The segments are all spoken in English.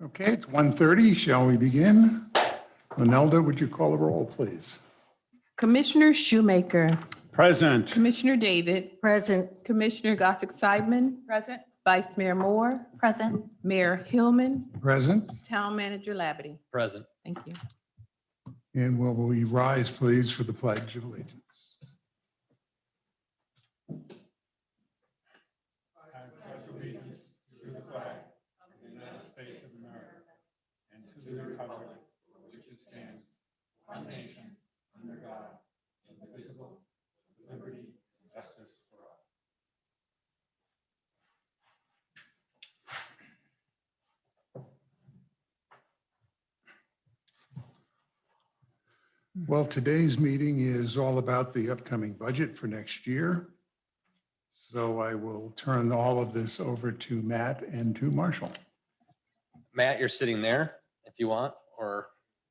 Okay, it's 1:30. Shall we begin? Linelda, would you call the roll, please? Commissioner Shoemaker, Present. Commissioner David, Present. Commissioner Gossick-Seidman, Present. Vice Mayor Moore, Present. Mayor Hillman, Present. Town Manager Labadie. Present. Thank you. And will we rise, please, for the Pledge of Allegiance? I pledge allegiance to the flag of the United States of America and to the republic for which it stands, one nation, under God, indivisible, with liberty and justice for all. Well, today's meeting is all about the upcoming budget for next year. So I will turn all of this over to Matt and to Marshall. Matt, you're sitting there if you want, or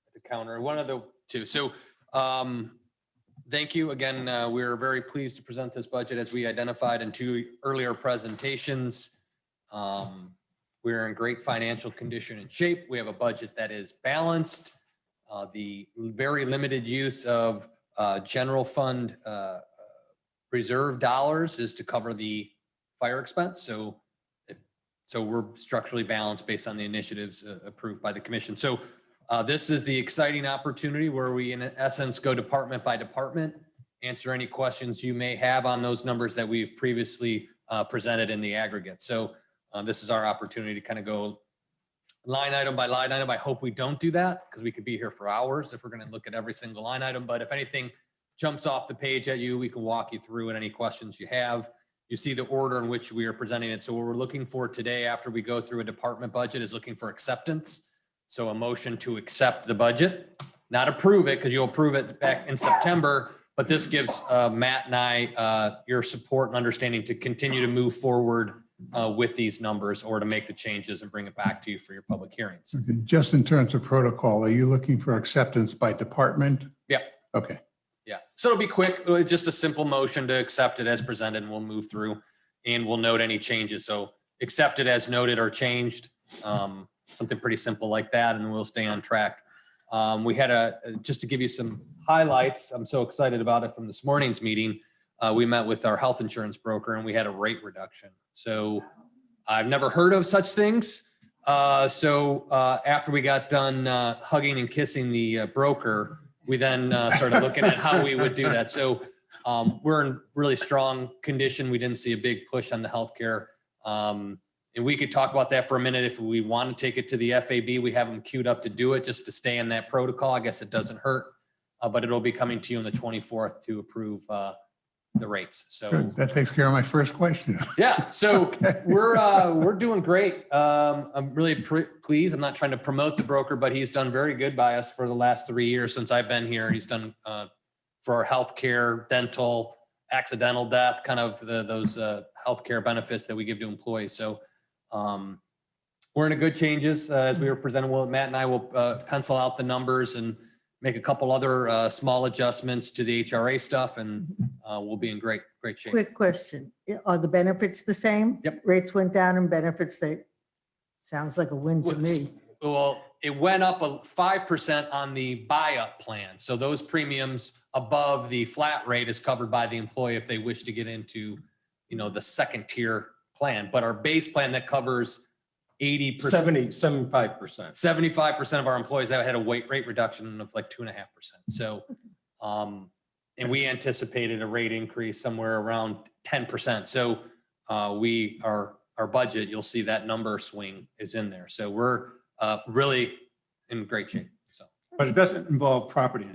at the counter, one of the two. So thank you again. We're very pleased to present this budget as we identified in two earlier presentations. We're in great financial condition and shape. We have a budget that is balanced. The very limited use of general fund reserve dollars is to cover the fire expense. So we're structurally balanced based on the initiatives approved by the commission. So this is the exciting opportunity where we, in essence, go department by department, answer any questions you may have on those numbers that we've previously presented in the aggregate. So this is our opportunity to kind of go line item by line item. I hope we don't do that because we could be here for hours if we're going to look at every single line item. But if anything jumps off the page at you, we can walk you through it. Any questions you have. You see the order in which we are presenting it. So what we're looking for today after we go through a department budget is looking for acceptance. So a motion to accept the budget, not approve it because you'll approve it back in September. But this gives Matt and I your support and understanding to continue to move forward with these numbers or to make the changes and bring it back to you for your public hearings. Okay, just in terms of protocol, are you looking for acceptance by department? Yeah. Okay. Yeah. So it'll be quick. Just a simple motion to accept it as presented and we'll move through and we'll note any changes. So accept it as noted or changed. Something pretty simple like that and we'll stay on track. We had just to give you some highlights. I'm so excited about it from this morning's meeting. We met with our health insurance broker and we had a rate reduction. So I've never heard of such things. After we got done hugging and kissing the broker, we then started looking at how we would do that. So we're in really strong condition. We didn't see a big push on the healthcare. And we could talk about that for a minute if we want to take it to the FAB. We have them queued up to do it just to stay in that protocol. I guess it doesn't hurt, but it'll be coming to you on the 24th to approve the rates. So Good. That takes care of my first question. yeah, so Okay. we're doing great. I'm really pleased. I'm not trying to promote the broker, but he's done very good by us for the last 3 years since I've been here. He's done for our healthcare, dental, accidental death, kind of those healthcare benefits that we give to employees. So we're in a good changes as we were presenting. Well, Matt and I will pencil out the numbers and make a couple other small adjustments to the HRA stuff, and we'll be in great shape. Quick question. Are the benefits the same? Yep. Rates went down and benefits, sounds like a win to me. Well, it went up 5% on the buy-up plan. So those premiums above the flat rate is covered by the employee if they wish to get into, the second tier plan. But our base plan that covers 80%, 75% of our employees that had a rate reduction of like 2.5%. So, and we anticipated a rate increase somewhere around 10%. So our budget, you'll see that number swing is in there. So we're really in great shape. So, But it doesn't involve property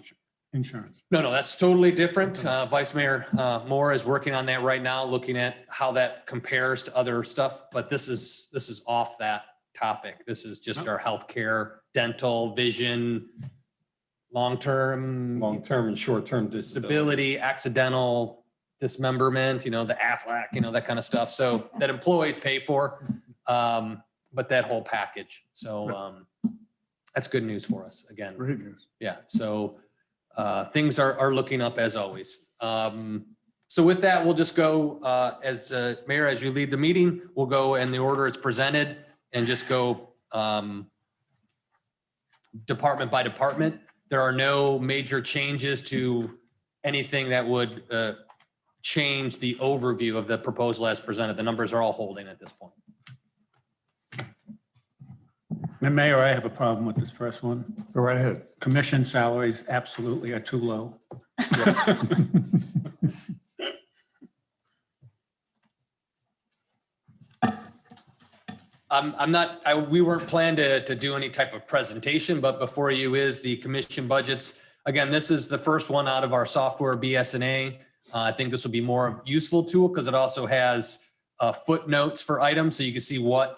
insurance. no, that's totally different. Vice Mayor Moore is working on that right now, looking at how that compares to other stuff. But this is off that topic. This is just our healthcare, dental, vision, long-term Long-term and short-term disability. disability, accidental dismemberment, the AFLAC, that kind of stuff. So that employees pay for, but that whole package. So that's good news for us again. Great news. Yeah. So things are looking up as always. So with that, we'll just go as Mayor, as you lead the meeting, we'll go in the order it's presented and just go department by department. There are no major changes to anything that would change the overview of the proposal as presented. The numbers are all holding at this point. Mayor, I have a problem with this first one. Go right ahead. Commission salaries absolutely are too low. We weren't planned to do any type of presentation, but before you is the commission budgets. Again, this is the first one out of our software BSNA. I think this will be more useful tool because it also has footnotes for items. So you can see what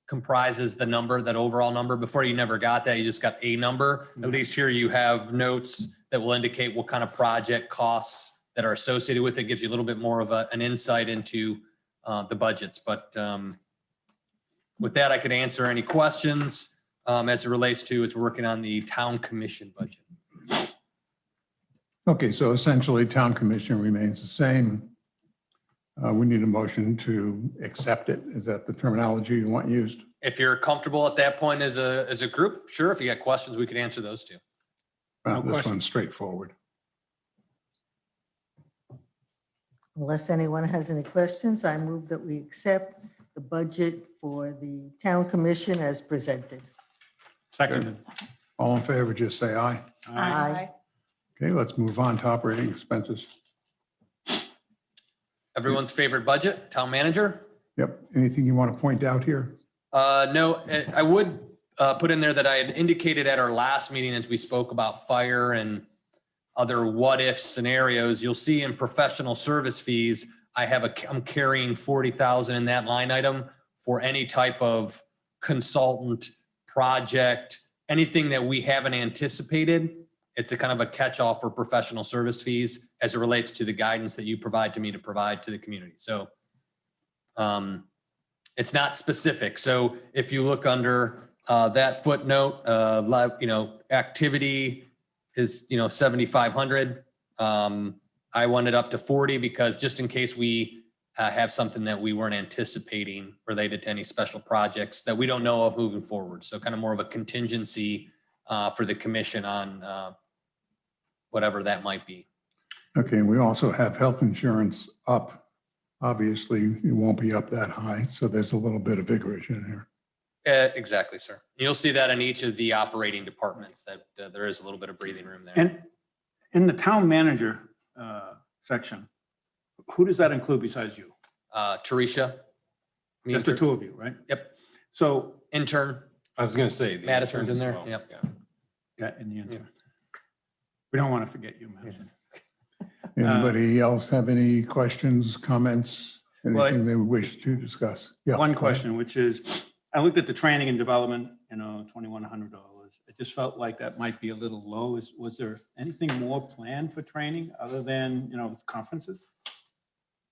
comprises the number, that overall number. Before you never got that, you just got a number. At least here you have notes that will indicate what kind of project costs that are associated with it. Gives you a little bit more of an insight into the budgets. But with that, I could answer any questions as it relates to it's working on the town commission budget. Okay, so essentially, town commission remains the same. We need a motion to accept it. Is that the terminology you want used? If you're comfortable at that point as a group, sure. If you got questions, we could answer those too. Well, No this question. one's straightforward. Unless anyone has any questions, I move that we accept the budget for the town commission as presented. Second. All in favor, just say aye. Aye. Okay, let's move on to operating expenses. Everyone's favorite budget, town manager. Yep, anything you want to point out here? No, I would put in there that I had indicated at our last meeting as we spoke about fire and other what if scenarios. You'll see in professional service fees, I'm carrying 40,000 in that line item for any type of consultant project, anything that we haven't anticipated. It's a kind of a catch-all for professional service fees as it relates to the guidance that you provide to me to provide to the community. So it's not specific. So if you look under that footnote, activity is, 7,500. I wanted up to 40 because just in case we have something that we weren't anticipating related to any special projects that we don't know of moving forward. So kind of more of a contingency for the commission on whatever that might be. Okay, and we also have health insurance up. Obviously, it won't be up that high, so there's a little bit of vigorage in here. Exactly, sir. You'll see that in each of the operating departments that there is a little bit of breathing room there. And in the town manager section, who does that include besides you? Teresa. me Just and the two of you, right? Yep. So, Intern, I was going to say. the Madison's in intern there. as well. Yep. Yeah. yeah, in the interim. We don't want to forget you, Madison. Anybody else have any questions, comments, Well, anything they wish to discuss? Yeah. One go ahead. question, which is, I looked at the training and development, $2,100. It just felt like that might be a little low. Was there anything more planned for training other than, conferences?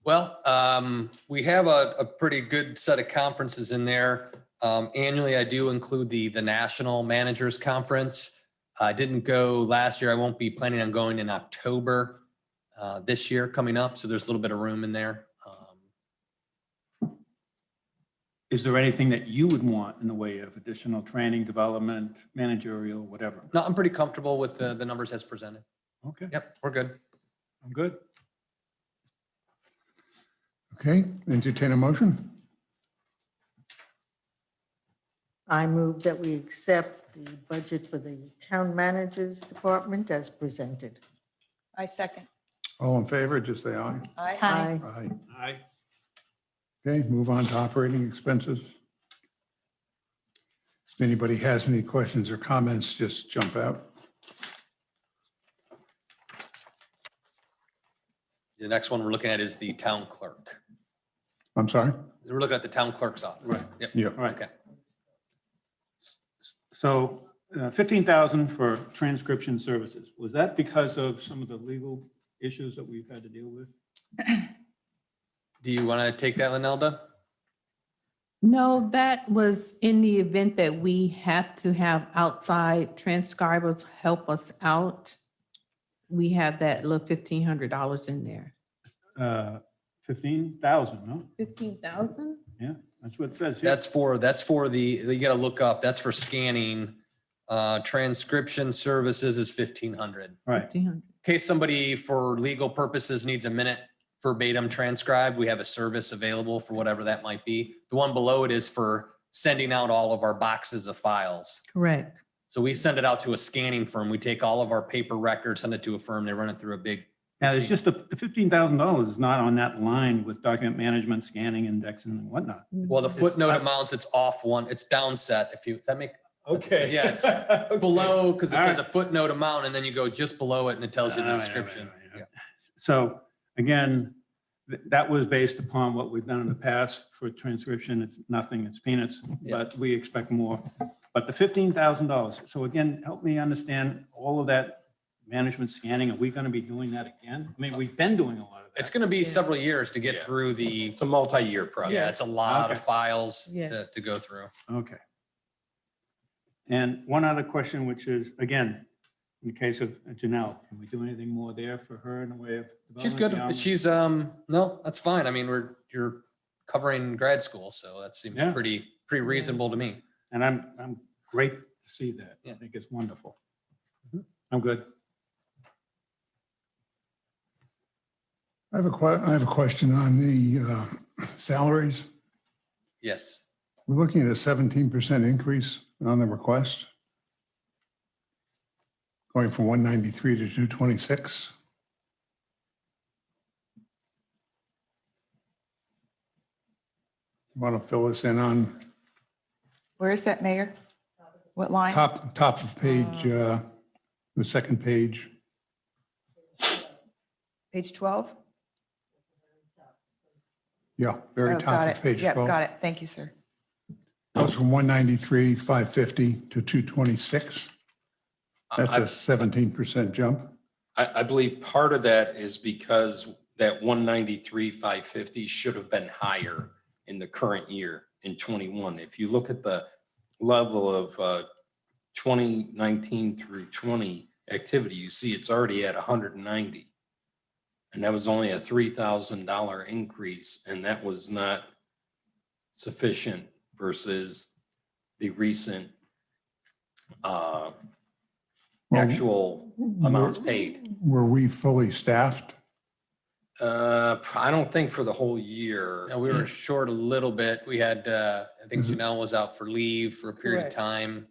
Well, we have a pretty good set of conferences in there. Annually, I do include the National Managers Conference. I didn't go last year. I won't be planning on going in October this year coming up. So there's a little bit of room in there. Is there anything that you would want in the way of additional training, development, managerial, whatever? No, I'm pretty comfortable with the numbers as presented. Okay, Yep, we're good. I'm good. Okay, entertain a motion. I move that we accept the budget for the town managers department as presented. I second. All in favor, just say aye. Aye. Aye. Aye. Okay, move on to operating expenses. If anybody has any questions or comments, just jump out. The next one we're looking at is the town clerk. I'm sorry? We're looking at the town clerk's office. Right. Yep. Yeah. All right. Okay. So 15,000 for transcription services. Was that because of some of the legal issues that we've had to deal with? Do you want to take that, Linelda? No, that was in the event that we have to have outside transcribers help us out. We have that little $1,500 in there. 15,000, no? 15,000? Yeah, That's what it says here. That's for the, you gotta look up, that's for scanning. Transcription services is 1,500. Right. 1,500. In case somebody for legal purposes needs a minute verbatim transcribed, we have a service available for whatever that might be. The one below it is for sending out all of our boxes of files. Correct. So we send it out to a scanning firm. We take all of our paper records, send it to a firm. They run it through a big. Yeah, it's just the $15,000 is not on that line with document management, scanning, indexing and whatnot. Well, the footnote amounts, it's off one, it's downset. If you, does that make? Okay. Yeah, it's below, because it says a footnote amount, and then you go just below it and it tells you the All right, description. all right, all right. Yeah. So again, that was based upon what we've done in the past for transcription. It's nothing, it's peanuts, Yeah. but we expect more. But the $15,000, so again, help me understand all of that management scanning. Are we going to be doing that again? I mean, we've been doing a lot of that. It's going to be Yes. several years to get Yeah. through the, It's a multi-year project. yeah, it's a lot of Okay. files Yes. to go through. Okay. And one other question, which is, again, in the case of Janelle, can we do anything more there for her in the way of? She's development good. beyond- She's, no, that's fine. I mean, you're covering grad school, so that seems Yeah. pretty reasonable to me. And I'm great to see that. I Yeah. think it's wonderful. I'm good. I have a question on the salaries. Yes. We're looking at a 17% increase on the request, going from 193 to 226. Want to fill us in on Where is that, Mayor? What line? top of page, the second page? Page 12? Yeah, very Oh, top got of it. page Yep, 12. got it. Thank you, sir. Goes from 193, 550 to 226. That's a I 17% jump. I believe part of that is because that 193, 550 should have been higher in the current year in 21. If you look at the level of 2019 through 20 activity, you see it's already at 190. And that was only a $3,000 increase, and that was not sufficient versus the recent Well, actual amounts paid. Were we fully staffed? I don't think for the whole year. Yeah, we were short a little bit. We had, I think Mhm. Janelle was out for leave for a period of Correct. time.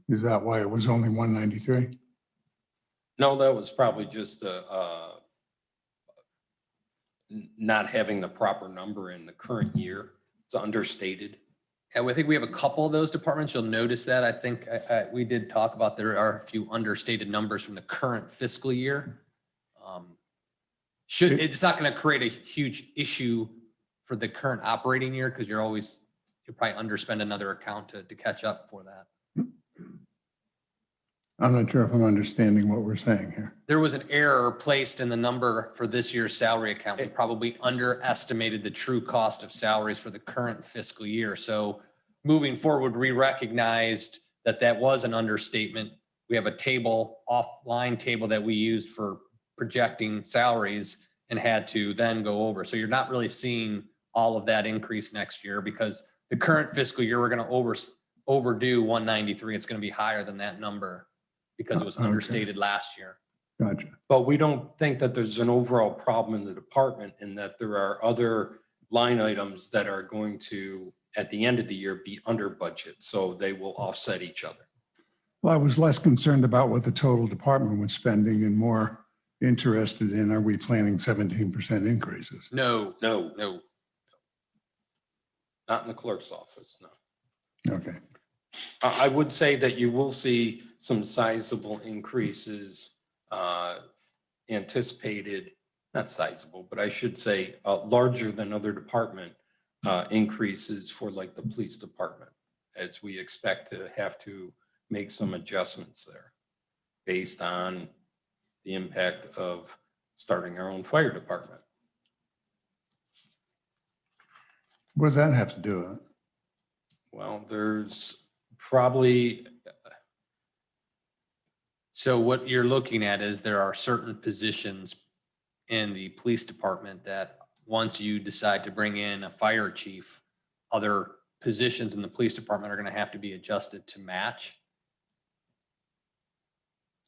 Is that why it was only 193? No, that was probably just not having the proper number in the current year. It's understated. And I think we have a couple of those departments. You'll notice that. I think we did talk about there are a few understated numbers from the current fiscal year. It's not going to create a huge issue for the current operating year because you'll probably underspend another account to catch up for that. I'm not sure if I'm understanding what we're saying here. There was an error placed in the number for this year's salary account. We probably underestimated the true cost of salaries for the current fiscal year. So moving forward, we recognized that that was an understatement. We have a table, offline table that we used for projecting salaries and had to then go over. So you're not really seeing all of that increase next year because the current fiscal year, we're going to overdo 193. It's going to be higher than that number because it was Okay. understated last year. Gotcha. But we don't think that there's an overall problem in the department and that there are other line items that are going to, at the end of the year, be under budget. So they will offset each other. Well, I was less concerned about what the total department was spending and more interested in, are we planning 17% increases? No, No, no. not in the clerk's office, no. Okay. I would say that you will see some sizable increases anticipated, not sizable, but I should say larger than other department increases for like the police department, as we expect to have to make some adjustments there based on the impact of starting our own fire department. What does that have to do with it? Well, there's probably, So what you're looking at is there are certain positions in the police department that once you decide to bring in a fire chief, other positions in the police department are going to have to be adjusted to match.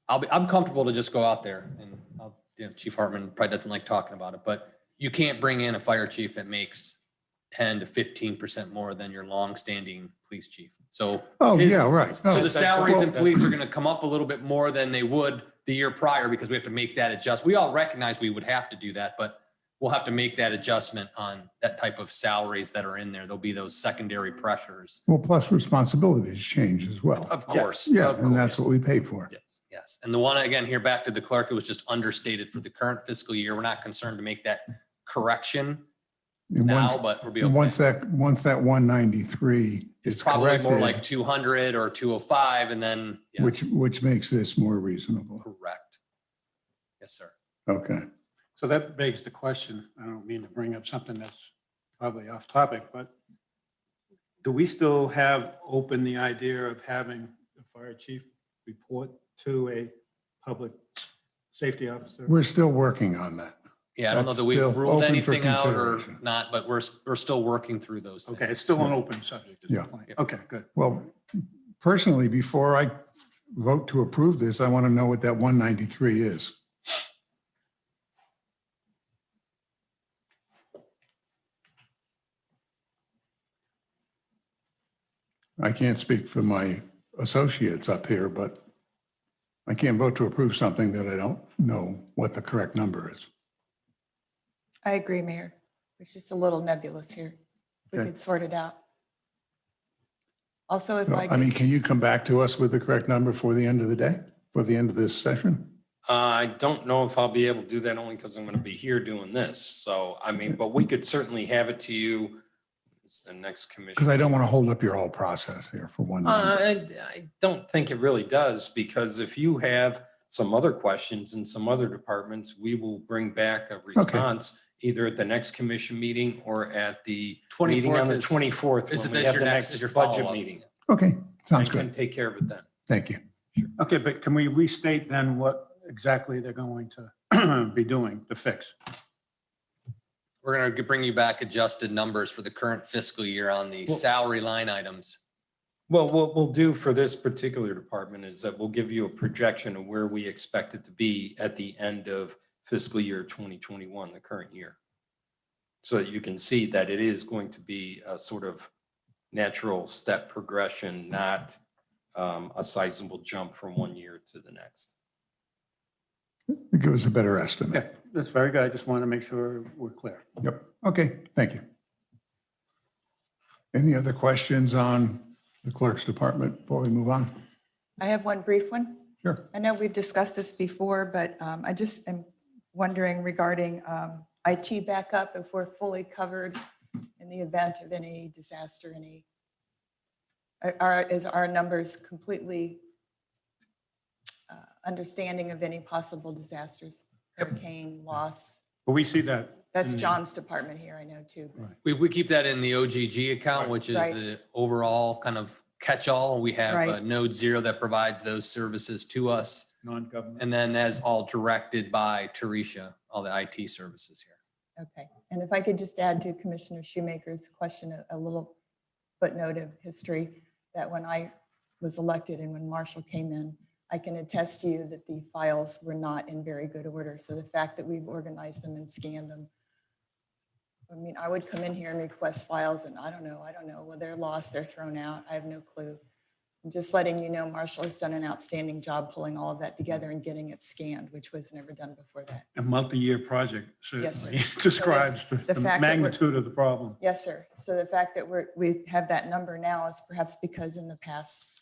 I'm comfortable to just go out there and Chief Hartman probably doesn't like talking about it, but you can't bring in a fire chief that makes 10 to 15% more than your longstanding police chief. So. Oh, his- yeah, right. So Oh, the salaries in well, police are going to come up a little bit more than they would the year prior because we have to make that adjust. We all recognize we would have to do that, but we'll have to make that adjustment on that type of salaries that are in there. There'll be those secondary pressures. Well, plus responsibilities change as well. Of course. Yeah, of and that's course. what we pay for. Yes, yes. And the one, again, here back to the clerk, it was just understated for the current fiscal year. We're not concerned to make that correction And now, once, but we'll be and okay. once that 193 It's is probably more like corrected, 200 or 205 and then, yes, which makes this more reasonable. correct. Yes, sir. Okay. So that begs the question, I don't mean to bring up something that's probably off topic, but do we still have open the idea of having the fire chief report to a public safety officer? We're still working on that. Yeah, I don't know That's that we've still ruled open for anything out or consideration. not, but we're still working through those things. Okay, it's still an open subject. is the Yeah. point. Okay, good. Well, personally, before I vote to approve this, I want to know what that 193 is. I can't speak for my associates up here, but I can't vote to approve something that I don't know what the correct number is. I agree, Mayor. It's just a little nebulous here. We Okay. could sort it out. Also, if So, I I mean, could, can you come back to us with the correct number for the end of the day, for the end of this session? I don't know if I'll be able to do that only because I'm going to be here doing this. So, I mean, but we could certainly have it to you. It's the next commission. Because I don't want to hold up your whole process here for one number. I don't think it really does, because if you have some other questions in some other departments, we will bring back a response either at the next commission meeting or at the meeting on the 24th Is when we this have your the next- next is your budget follow-up? meeting. Okay, sounds I can good. take care of it then. Thank you. Okay, but can we restate then what exactly they're going to be doing to fix? We're going to bring you back adjusted numbers for the current fiscal year on the salary line items. Well, what we'll do for this particular department is that we'll give you a projection of where we expect it to be at the end of fiscal year 2021, the current year. So that you can see that it is going to be a sort of natural step progression, not a sizable jump from one year to the next. Give us a better Okay, estimate. that's very good. I just want to make sure we're clear. Yep. Okay, thank you. Any other questions on the clerk's department before we move on? I have one brief one. Sure. I know we've discussed this before, but I just am wondering regarding IT backup, if we're fully covered in the event of any disaster, is our numbers completely understanding of any possible disasters, hurricane loss? But we see that. That's in the- John's department here, I know too. but- We keep that in the OGG account, which is Right. the overall kind of catch-all. We have Right. Node Zero that provides those services to us. Non-government. And then that's all directed by Teresia, all the IT services here. Okay, and if I could just add to Commissioner Shoemaker's question, a little footnote of history, that when I was elected and when Marshall came in, I can attest to you that the files were not in very good order. So the fact that we've organized them and scanned them. I mean, I would come in here and request files and I don't know, well, they're lost, they're thrown out. I have no clue. I'm just letting you know, Marshall has done an outstanding job pulling all of that together and getting it scanned, which was never done before that. A multi-year project Yes, sir. certainly describes the the fact that we're- magnitude of the problem. Yes, sir. So the fact that we have that number now is perhaps because in the past,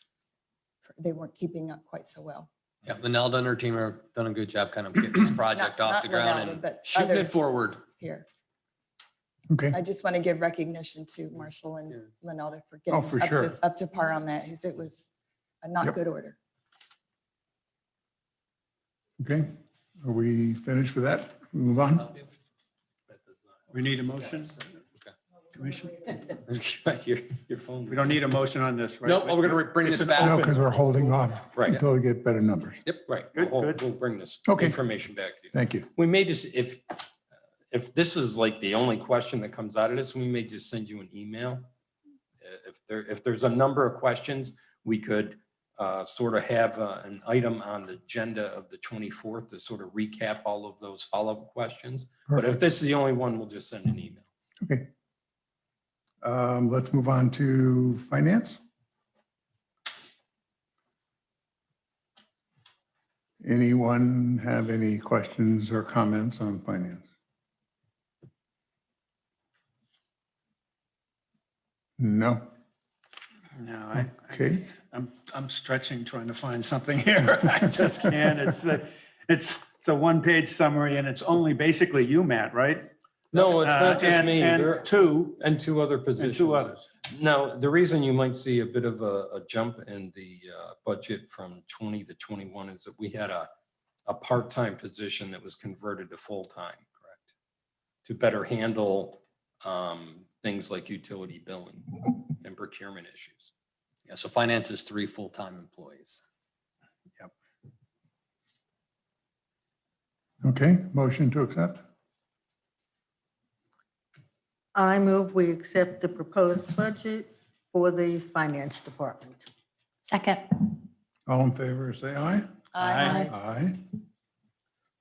they weren't keeping up quite so well. Yeah, Linelda and her team have done a good job kind of getting this project off Not the ground Linelda, and but shooting it others. forward. Here. Okay, I just want to give recognition to Marshall and Linelda for Oh, getting for sure. up to par on that, because it was a not Yep. good order. okay. Are we finished with that? Move on? We need a motion, Commission? Your phone. We don't need a motion on this, right? Nope, we're going to bring It's this an back. No, open- because we're holding off Right. until we get better numbers. Right. Good, good. We'll bring this Okay. information back to you. Thank you. We may just, if this is like the only question that comes out of this, we may just send you an email If there's a number of questions, we could sort of have an item on the agenda of the 24th to sort of recap all of those follow-up questions. But if Perfect. this is the only one, we'll just send an email. Okay. Let's move on to finance. Anyone have any questions or comments on finance? No? No, Okay. I'm stretching, trying to find something here. I just can't. It's a one-page summary and it's only basically you, Matt, right? No, it's not just And- me. And There- two, And two other positions. others. Now, the reason you might see a bit of a jump in the budget from 20 to 21 is that we had a part-time position that was converted to full-time, correct? To better handle things like utility billing and procurement issues. Yeah, so finance is 3 full-time employees. Okay, motion to accept? I move we accept the proposed budget for the finance department. Second. All in favor, say aye. Aye.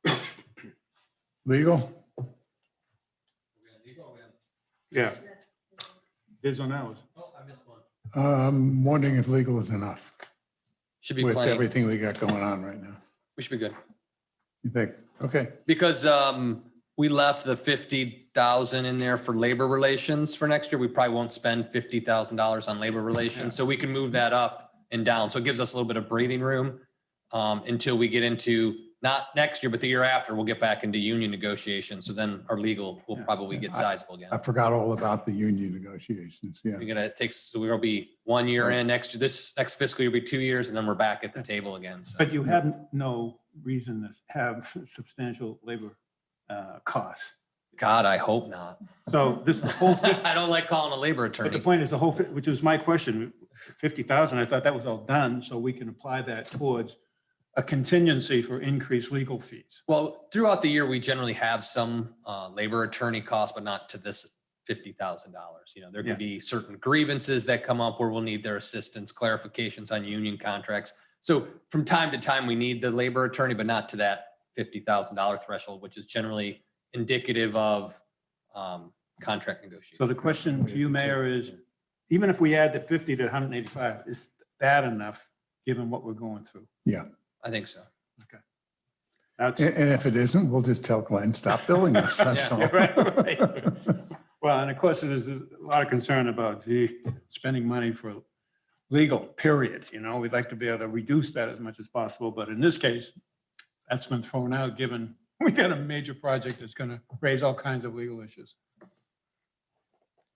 Aye. Legal? Yeah. His on ours. Oh, I missed one. Wondering if legal is enough Should be with plenty. everything we got going on right now. We should be good. You think? Okay, Because we left the 50,000 in there for labor relations for next year. We probably won't spend $50,000 on labor relations. So we can move that up and down. So it gives us a little bit of breathing room until we get into, not next year, but the year after, we'll get back into union negotiations. So then our legal will probably get sizable again. I forgot all about the union negotiations, yeah. We're gonna take, so we'll be 1 year in next year. This next fiscal year will be 2 years and then we're back at the table again. So But you have no reason to have substantial labor costs. God, I hope not. So this whole, I don't like calling a labor but the attorney. point is the whole, which was my question, 50,000, I thought that was all done, so we can apply that towards a contingency for increased legal fees. Well, throughout the year, we generally have some labor attorney costs, but not to this $50,000. You know, there Yeah. could be certain grievances that come up where we'll need their assistance, clarifications on union contracts. So from time to time, we need the labor attorney, but not to that $50,000 threshold, which is generally indicative of contract negotiations. So the question to you, Mayor, is even if we add the 50 to 185, is that enough, given what we're going through? I think so. That's And if it isn't, we'll just tell Glenn, stop billing us, that's all. right. Well, and of course, there's a lot of concern about spending money for legal, period. You know, we'd like to be able to reduce that as much as possible, but in this case, that's been thrown out, given we got a major project that's going to raise all kinds of legal issues.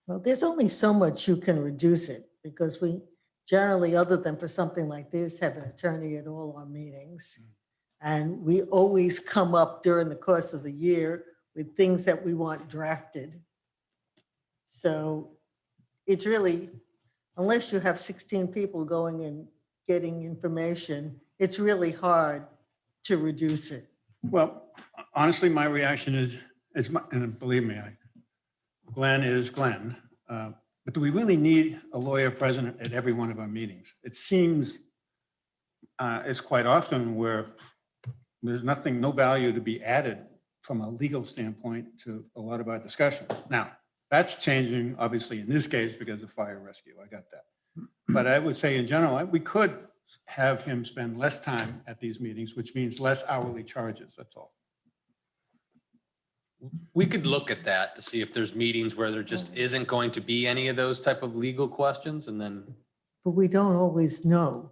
Well, there's only so much you can reduce it because we generally, other than for something like this, have an attorney at all our meetings. And we always come up during the course of the year with things that we want drafted. So it's really, unless you have 16 people going and getting information, it's really hard to reduce it. Well, honestly, my reaction is, and believe me, Glenn is Glenn. But do we really need a lawyer present at every one of our meetings? It seems it's quite often where there's nothing, no value to be added from a legal standpoint to a lot of our discussion. Now, that's changing, obviously, in this case because of fire rescue. I got that. But I would say in general, we could have him spend less time at these meetings, which means less hourly charges. That's all. We could look at that to see if there's meetings where there just isn't going to be any of those type of legal questions and then, But we don't always know.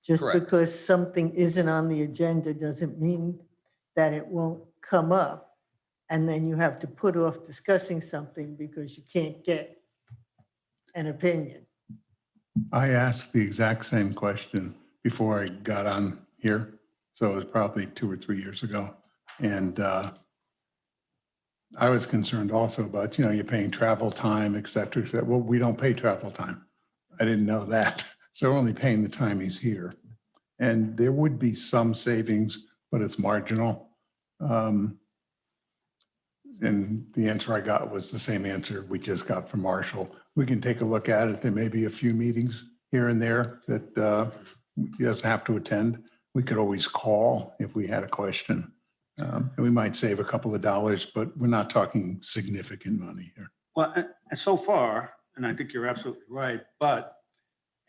Just Correct. because something isn't on the agenda doesn't mean that it won't come up. And then you have to put off discussing something because you can't get an opinion. I asked the exact same question before I got on here. So it was probably 2 or 3 years ago. And I was concerned also about, you're paying travel time, et cetera, et cetera. Well, we don't pay travel time. I didn't know that. So we're only paying the time he's here. And there would be some savings, but it's marginal. And the answer I got was the same answer we just got from Marshall. we can take a look at it. There may be a few meetings here and there that he doesn't have to attend. We could always call if we had a question. And we might save a couple of dollars, but we're not talking significant money here. Well, and so far, and I think you're absolutely right, but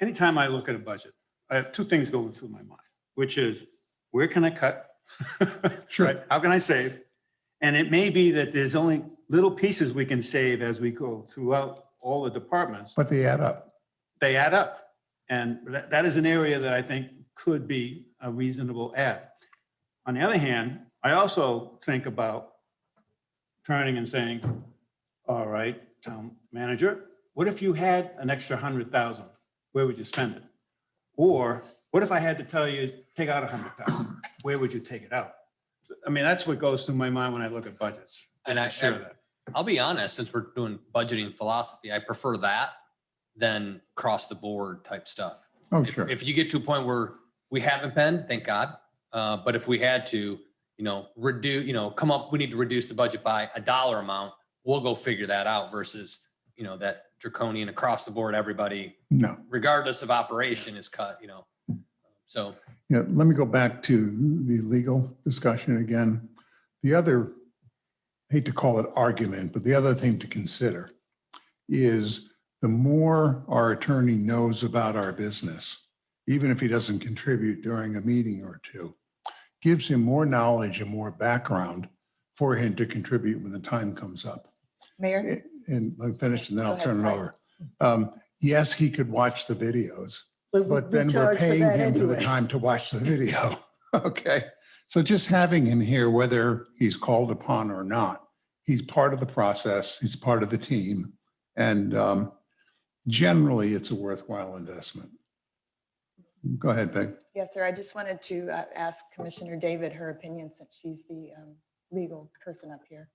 anytime I look at a budget, I have two things going through my mind, which is where can I cut? Sure. Right? How can I save? And it may be that there's only little pieces we can save as we go throughout all the departments. But they add up. They add up. And that is an area that I think could be a reasonable add. On the other hand, I also think about turning and saying, all right, town manager, what if you had an extra 100,000? Where would you spend it? Or what if I had to tell you, take out 100,000? Where would you take it out? I mean, that's what goes through my mind when I look at budgets. And Just to share that. I'll be honest, since we're doing budgeting philosophy, I prefer that than across the board type stuff. Oh, If- sure. If you get to a point where we haven't been, thank God. But if we had to, reduce, come up, we need to reduce the budget by a dollar amount, we'll go figure that out versus, that draconian across the board, everybody, No. regardless of operation is cut, so. Yeah, let me go back to the legal discussion again. The other, hate to call it argument, but the other thing to consider is the more our attorney knows about our business, even if he doesn't contribute during a meeting or two, gives him more knowledge and more background for him to contribute when the time comes up. Mayor, And let me finish and then Go I'll ahead, turn it Frank. over. Yes, he could watch the videos, but then we're charge for paying that him for the anyway. time to watch the video. Okay. So just having him here, whether he's called upon or not, he's part of the process, he's part of the team. And generally, it's a worthwhile investment. Go ahead, Peg. yes, sir. I just wanted to ask Commissioner David her opinion since she's the legal person up here.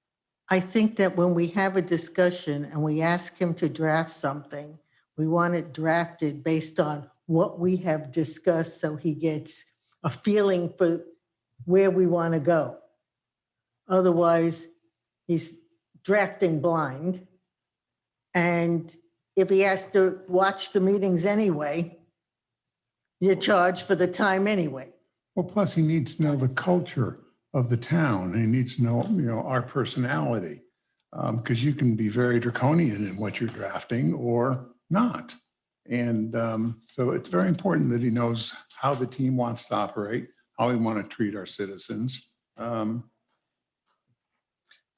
I think that when we have a discussion and we ask him to draft something, we want it drafted based on what we have discussed so he gets a feeling for where we want to go. Otherwise, he's drafting blind. And if he has to watch the meetings anyway, you're charged for the time anyway. Well, plus he needs to know the culture of the town. And he needs to know, our personality. Because you can be very draconian in what you're drafting or not. And so it's very important that he knows how the team wants to operate, how we want to treat our citizens. I'll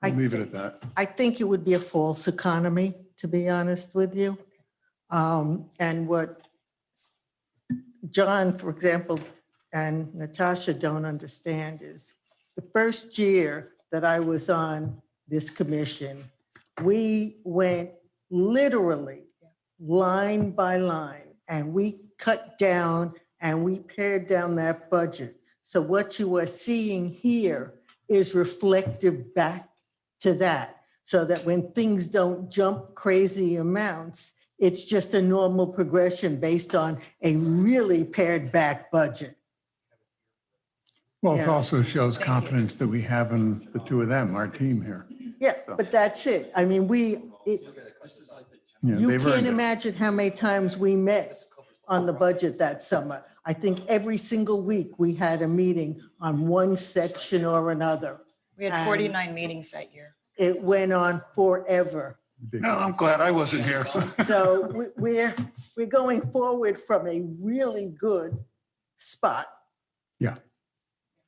leave it at that. I think it would be a false economy, to be honest with you. And what John, for example, and Natasha don't understand is the first year that I was on this commission, we went literally line by line and we cut down and we pared down that budget. So what you are seeing here is reflective back to that, so that when things don't jump crazy amounts, it's just a normal progression based on a really pared back budget. Well, it Yeah. also shows Thank you. confidence that we have in the two of them, our team here. Yeah, but that's it. I mean, Yeah, you they've can't earned it. imagine how many times we met on the budget that summer. I think every single week we had a meeting on one section or another. We had 49 meetings that year. It went on forever. No, I'm glad I wasn't here. So we're going forward from a really good spot. Yeah.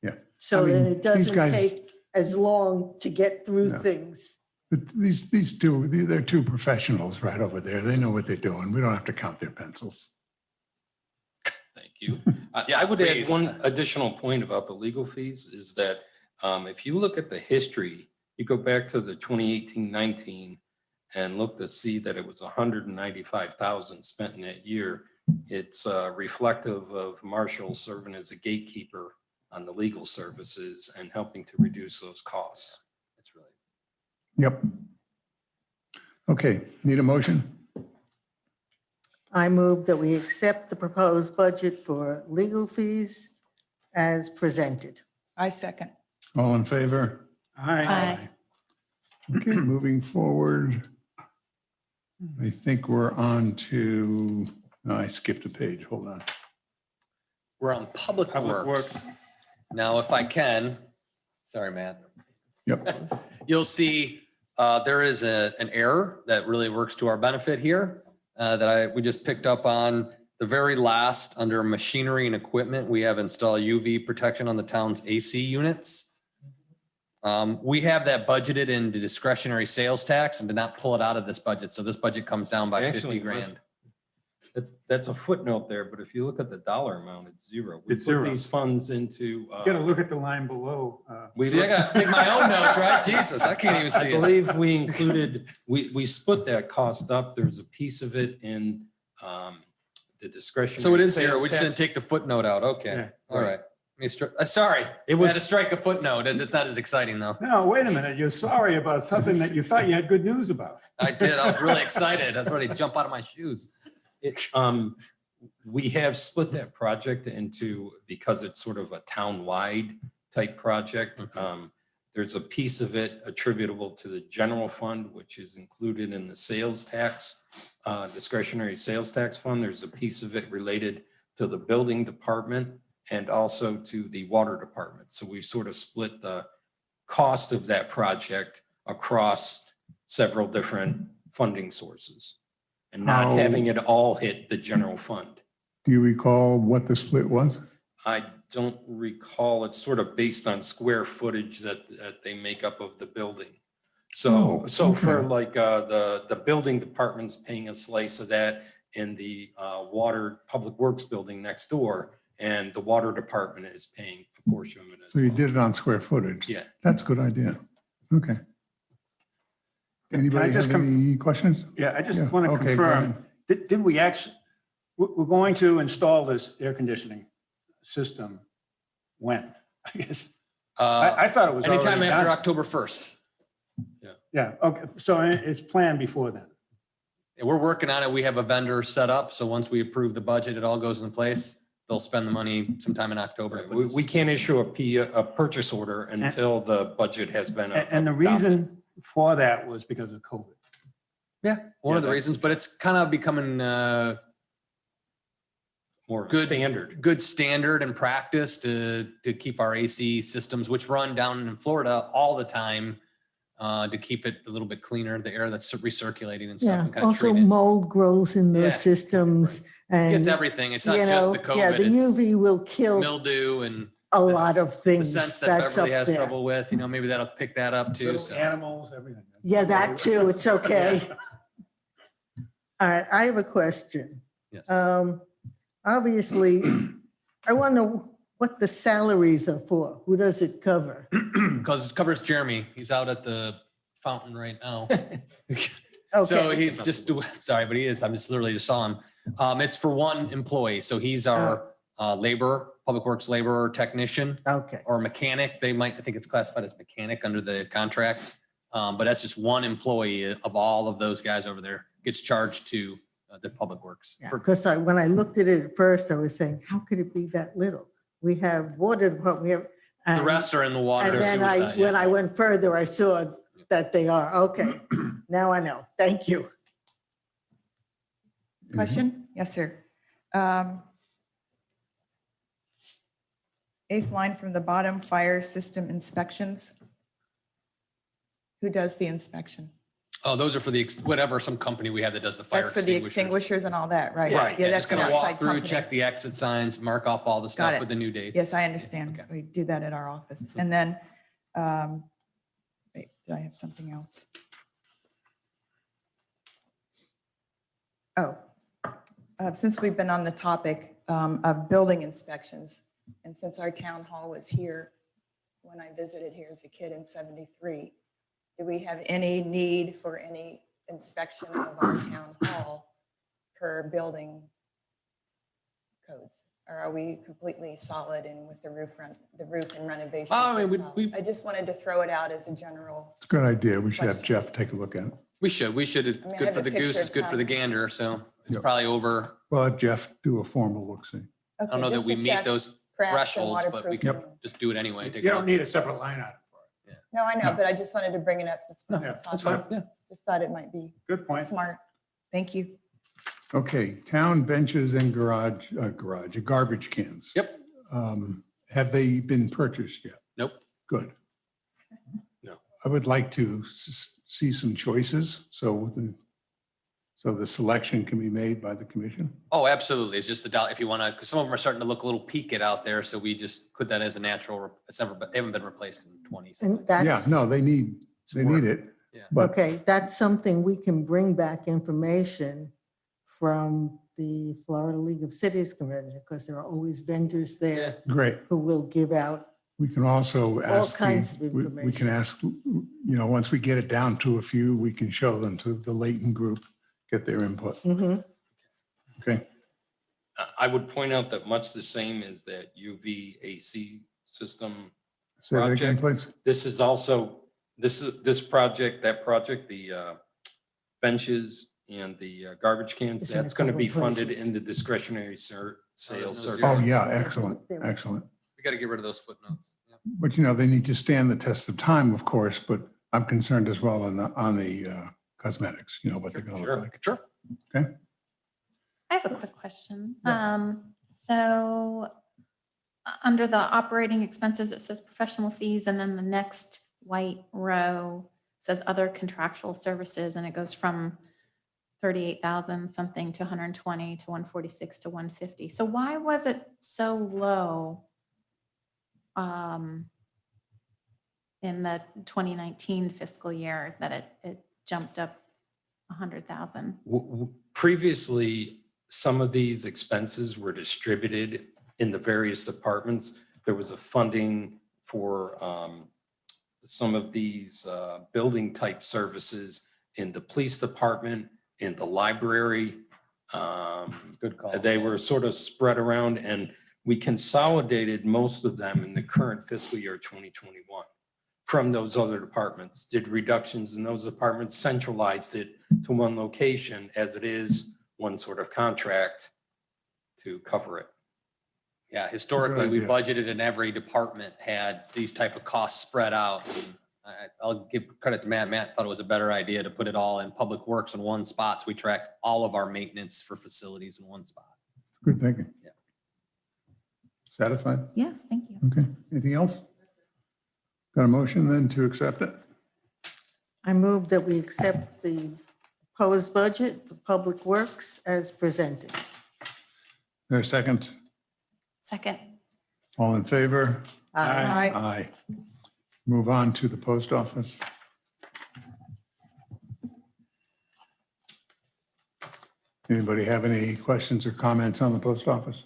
Yeah. So I that mean, it these doesn't guys- take as long to get through No. things. But these two, they're two professionals right over there. They know what they're doing. We don't have to count their pencils. Thank you. Yeah, I would add Please. one additional point about the legal fees is that if you look at the history, you go back to the 2018-19 and look to see that it was 195,000 spent in that year. It's reflective of Marshall serving as a gatekeeper on the legal services and helping to reduce those costs. It's really. Yep. Okay, need a motion? I move that we accept the proposed budget for legal fees as presented. I second. All in favor? Hi. Okay, moving forward. I think we're on to, no, I skipped a page. Hold on. We're on Public Public Works. Now, if I can, sorry, Matt. Yep. You'll see there is an error that really works to our benefit here we just picked up on. The very last, under machinery and equipment, we have install UV protection on the town's AC units. We have that budgeted in the discretionary sales tax and did not pull it out of this budget. So this budget comes down by 50 Actually, grand. That's a footnote there, but if you look at the dollar amount, it's zero. We It's put zero. these funds into. You gotta look at the line below. We See, I gotta take my own notes, right? Jesus, I can't even I see it. believe we included, we split that cost up. There's a piece of it in the discretionary. So it is zero. sales We just tax. didn't take the footnote out. Okay. Yeah, All right. Sorry. It We had to was, strike a footnote. It's not as exciting though. No, wait a minute. You're sorry about something that you thought you had good news about. I did. I was really excited. I was ready to jump out of my shoes. we have split that project into, because it's sort of a town-wide type project. There's a piece of it attributable to the general fund, which is included in the sales tax, discretionary sales tax fund. There's a piece of it related to the building department and also to the water department. So we sort of split the cost of that project across several different funding sources and not How- having it all hit the general fund. Do you recall what the split was? I don't recall. It's sort of based on square footage that they make up of the building. So, Oh, for okay. like the building department's paying a slice of that in the water public works building next door, and the water department is paying a portion of it. as So you well. did it on square footage? Yeah. That's a good idea. Okay. Can I Anybody just have any questions? Yeah, I just Yeah, want to okay, go confirm, ahead. did we actually, we're going to install this air conditioning system when? I guess, I thought it was already Anytime after done. October 1st. Yeah, okay, so it's planned before then. And we're working on it. We have a vendor set up. So once we approve the budget, it all goes in place. They'll spend the money sometime in October. Right. We can't issue a purchase order until the budget has been. And the adopted. reason for that was because of COVID. Yeah, one Yeah, of the that's- reasons, but it's kind of becoming More good standard. good standard and practice to keep our AC systems, which run down in Florida all the time, to keep it a little bit cleaner, the air that's recirculating and stuff. Yeah, And kind of also treat it. mold grows in Yeah, those systems and, It's everything. It's not you just know, the yeah, COVID. the It's UV will kill mildew and a lot of the things sense that that's up Beverly has there. trouble with. You know, maybe that'll pick that up too. Little So. animals, everything. Yeah, that too, it's okay. All right, I have a question. Yes. Obviously, I want to know what the salaries are for. Who does it cover? Because it covers Jeremy. He's out at the fountain right now. So Okay, he's just, sorry, but he is. I'm just literally just saw him. It's for one employee. So he's our laborer, public works laborer, technician, okay. or mechanic. They might, I think it's classified as mechanic under the contract. But that's just one employee of all of those guys over there gets charged to the public works. Yeah, For- because when I looked at it at first, I was saying, how could it be that little? We have water department, we have. The and- rest are in the water. And then sewer I, side, when yeah. I went further, I saw that they are, okay. Now I know. Thank you. Question? Yes, sir. Eighth line from the bottom, fire system inspections. Who does the inspection? Oh, those are for the, whatever, some company we have that does the fire That's for the extinguishers. extinguishers and all that, right? Right, yeah, that's just an gonna walk outside through, company. check the exit signs, mark off all the stuff it. with the new dates. Yes, I understand. Okay. We do that at our office. And then, wait, do I have something else? Oh, since we've been on the topic of building inspections, and since our town hall was here when I visited here as a kid in '73, do we have any need for any inspection of our town hall per building codes? Or are we completely solid in with the roof and renovation? I mean, we- I just wanted to throw it out as a general. It's a good idea. We should have Question. Jeff take a look at it. We should, it's I good have for a the picture goose, it's of good for the town. gander, so it's Yep. probably over. Well, have Jeff do a formal look-see. I don't know that we meet those thresholds, but we can Yep. just do it anyway. Take You a don't look. need a separate line item for it. No, I know, No. but I just wanted to bring it up since we're on Yeah, the That's topic. fine, yeah. Just thought it might be Good point. smart. Thank you. Okay, town benches and garbage cans. Yep. Have they been purchased yet? Nope. Good. No. I would like to see some choices, so the selection can be made by the commission. Oh, absolutely. It's just the dollar, if you want to, because some of them are starting to look a little peaked out there. So we just put that as a natural, it's never, but they haven't been replaced in 20. And Yeah, that's, no, they need it. Yeah. But okay, that's something we can bring back information from the Florida League of Cities Committee, because there are always vendors there great. who will give out. We can also ask, kinds of we can information. ask, once we get it down to a few, we can show them to the Leighton group, get their input. Okay, I would point out that much the same as that UVAC system. say that again, Project. please. This is also, this project, that project, the benches and the garbage cans, It's in a that's going to couple be of funded places. in the discretionary sales. no surcharge. Oh, yeah, excellent, excellent. We got to get rid of those footnotes. Yeah. But they need to stand the test of time, of course, but I'm concerned as well on the cosmetics, what they're gonna Sure. look like. Sure. Okay, I have a quick question. So under the operating expenses, it says professional fees, and then the next white row says other contractual services, and it goes from 38,000 something to 120 to 146 to 150. So why was it so low in the 2019 fiscal year that it jumped up 100,000? Previously, some of these expenses were distributed in the various departments. There was a funding for some of these building type services in the police department, in the library. Good call. They were sort of spread around, and we consolidated most of them in the current fiscal year 2021 from those other departments, did reductions in those departments, centralized it to one location as it is one sort of contract to cover it. Yeah, historically, we idea. budgeted and every department had these type of costs spread out. And I'll give credit to Matt. Matt thought it was a better idea to put it all in public works in one spot. So we track all of our maintenance for facilities in one spot. good thinking. Yeah. Satisfied? Yes, thank you. Okay, anything else? Got a motion then to accept it? I move that we accept the proposed budget for Public Works as presented. There a second? Second. All in favor? Aye. Aye. Move on to the post office. Anybody have any questions or comments on the post office?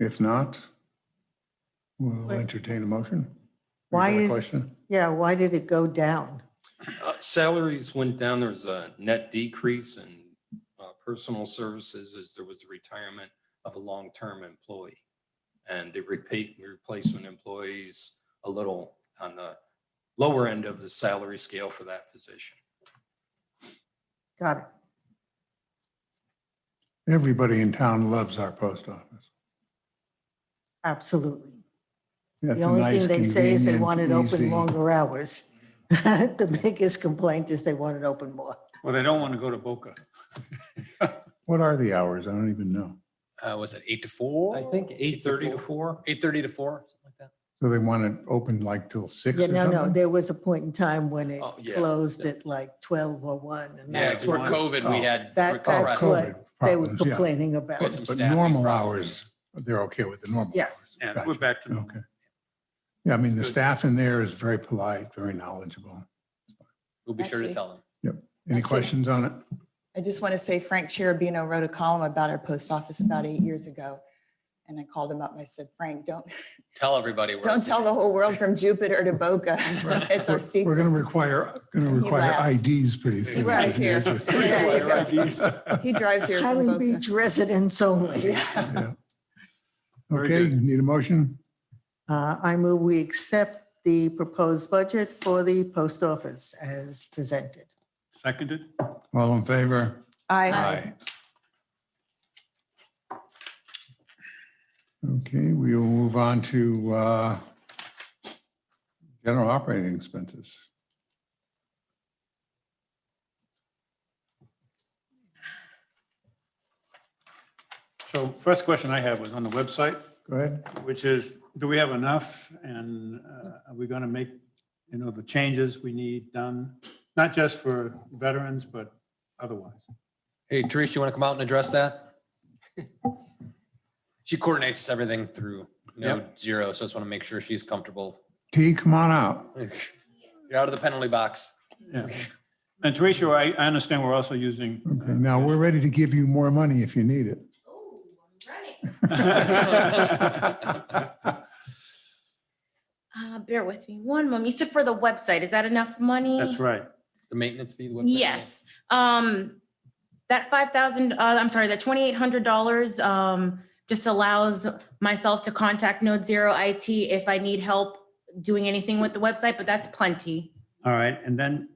If not, we'll entertain a motion. Why You got a is- question? Yeah, why did it go down? Salaries went down. There was a net decrease in personal services as there was a retirement of a long-term employee. And the replacement employees a little on the lower end of the salary scale for that position. Got it. Everybody in town loves our post office. Absolutely. That's The a only nice, thing they say is they convenient, want it open easy- longer hours. The biggest complaint is they want it open more. Well, they don't want to go to Boca. What are the hours? I don't even know. Was it 8 to 4? I think 8:30 to 4. 8:30 to 4, something like that. So they want it open like till 6 Yeah, or no, something? there was a point in time when it Oh, yeah. closed at like 12 or 1. And Yeah, that's for what COVID, we Oh. had. that's compressed- what COVID they were problems, yeah. complaining about. Had some But staffing normal problems. hours, they're okay with the normal Yes. hours. Yeah, we're Gotcha. back to. Okay. Yeah, I mean, the Good. staff in there is very polite, very knowledgeable. We'll be sure to Actually- tell them. Any Actually- questions on it? I just want to say Frank Cherubino wrote a column about our post office about 8 years ago. And I called him up and I said, Frank, don't Tell everybody. where it's tell the whole world from Jupiter to Boca. It's our We're secret. going to require laughed. IDs pretty soon. drives here. There you go. He drives here from Highland Boca. Beach residents only. Yeah. Very Okay, good. need a motion? I move we accept the proposed budget for the post office as presented. Seconded? All in favor? Aye. Okay, we will move on to general operating expenses. So first question I have was on the website, Go ahead. which is, do we have enough? And are we going to make, the changes we need done? Not just for veterans, but otherwise. Hey, Teresa, you want to come out and address that? She coordinates everything through Node Zero, so I just want to make sure she's comfortable. T, come on out. You're out of the penalty box. Yeah. And Teresa, I understand we're also using. Okay, now we're ready to give you more money if you need it. Bear with me one moment. You said for the website, is that enough money? That's right. The maintenance fee, the website? Yes. That that $2,800 just allows myself to contact Node Zero IT if I need help doing anything with the website, but that's plenty. All right. And then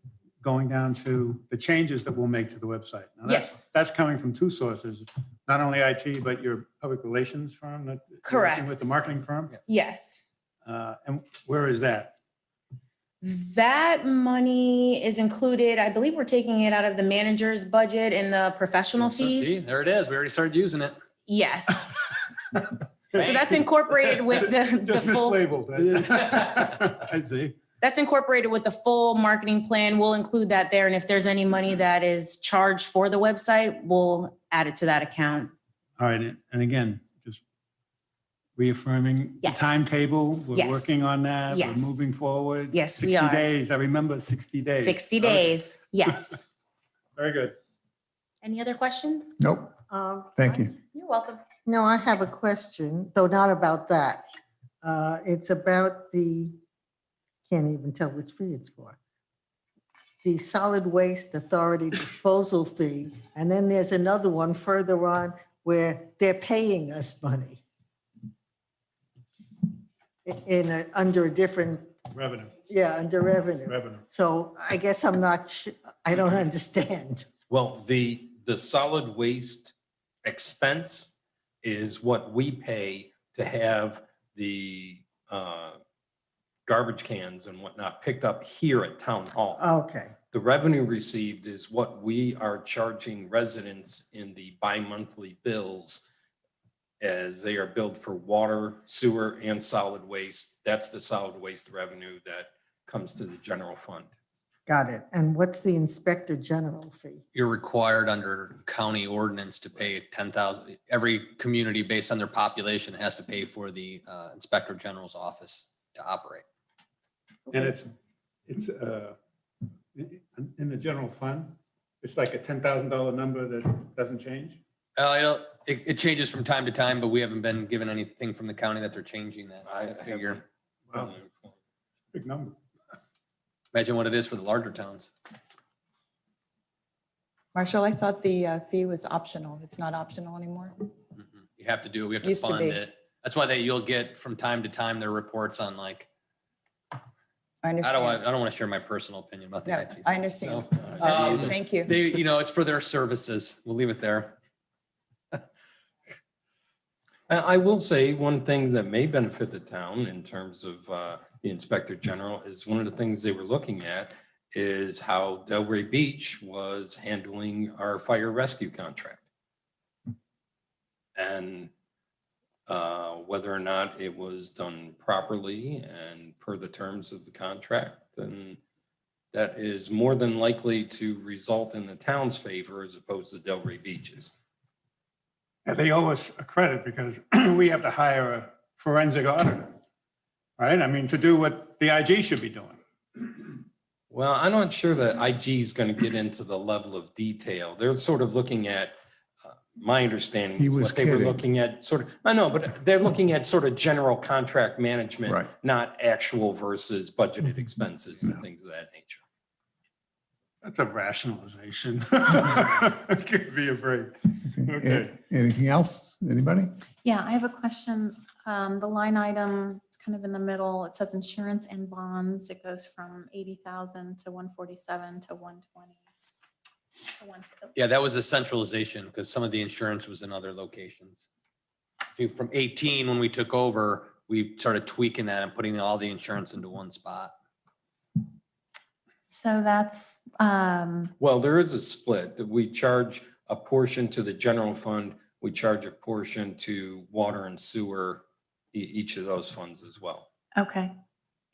going down to the changes that we'll make to the website. Now, that's coming from two sources, not only IT, but your public relations firm that. you're Correct. working with the marketing firm. Yes. And where is that? That money is included, I believe we're taking it out of the manager's budget and the professional See, fees. there it is. We already started using it. Yes. So that's incorporated with the Just full, mislabeled. I see. that's incorporated with the full marketing plan. We'll include that there. And if there's any money that is charged for the website, we'll add it to that account. All right. And again, just reaffirming the Yes. timetable. We're Yes. working on that. We're Yes. moving forward. Yes, we 60 are. days. I remember 60 days. 60 Okay. days. Yes. Very good. Any other questions? Nope, thank you. You're welcome. No, I have a question, though not about that. It's about can't even tell which fee it's for. The Solid Waste Authority disposal fee, and then there's another one further on where they're paying us money under a different, Revenue. under revenue. Revenue. So I guess I don't understand. Well, the solid waste expense is what we pay to have the garbage cans and whatnot picked up here at Town Hall. Okay, The revenue received is what we are charging residents in the bi-monthly bills as they are billed for water, sewer, and solid waste. That's the solid waste revenue that comes to the general fund. got it. And what's the Inspector General fee? You're required under county ordinance to pay 10,000. Every community based on their population has to pay for the Inspector General's office to operate. And it's in the general fund. It's like a $10,000 number that doesn't change. It changes from time to time, but we haven't been given anything from the county that they're changing that. I figure. Wow, big number. Imagine what it is for the larger towns. Marshall, I thought the fee was optional. It's not optional anymore. You have to do it. We have to Used to fund be. it. That's why you'll get from time to time their reports on like, I I understand. don't want to share my personal opinion about the No, IT. I understand. So, Thank you. They, it's for their services. We'll leave it there. I will say one thing that may benefit the town in terms of the Inspector General is one of the things they were looking at is how Delray Beach was handling our fire rescue contract. And whether or not it was done properly and per the terms of the contract. And that is more than likely to result in the town's favor as opposed to Delray Beach's. And they owe us a credit because we have to hire a forensic auditor, right? I mean, to do what the IG should be doing. Well, I'm not sure that IG is going to get into the level of detail. They're sort of looking at, my understanding He is was what they were kidding. looking at I know, but they're looking at sort of general contract management, Right. not actual versus budgeted expenses and No. things of that nature. That's a rationalization. Give me a break. Okay. Anything else? Anybody? Yeah, I have a question. The line item, it's kind of in the middle. It says insurance and bonds. It goes from 80,000 to 147 to 120. to 150. Yeah, that was a centralization because some of the insurance was in other locations. From 18, when we took over, we started tweaking that and putting all the insurance into one spot. So that's, Well, there is a split that we charge a portion to the general fund we charge a portion to water and sewer, each of those funds as well. Okay.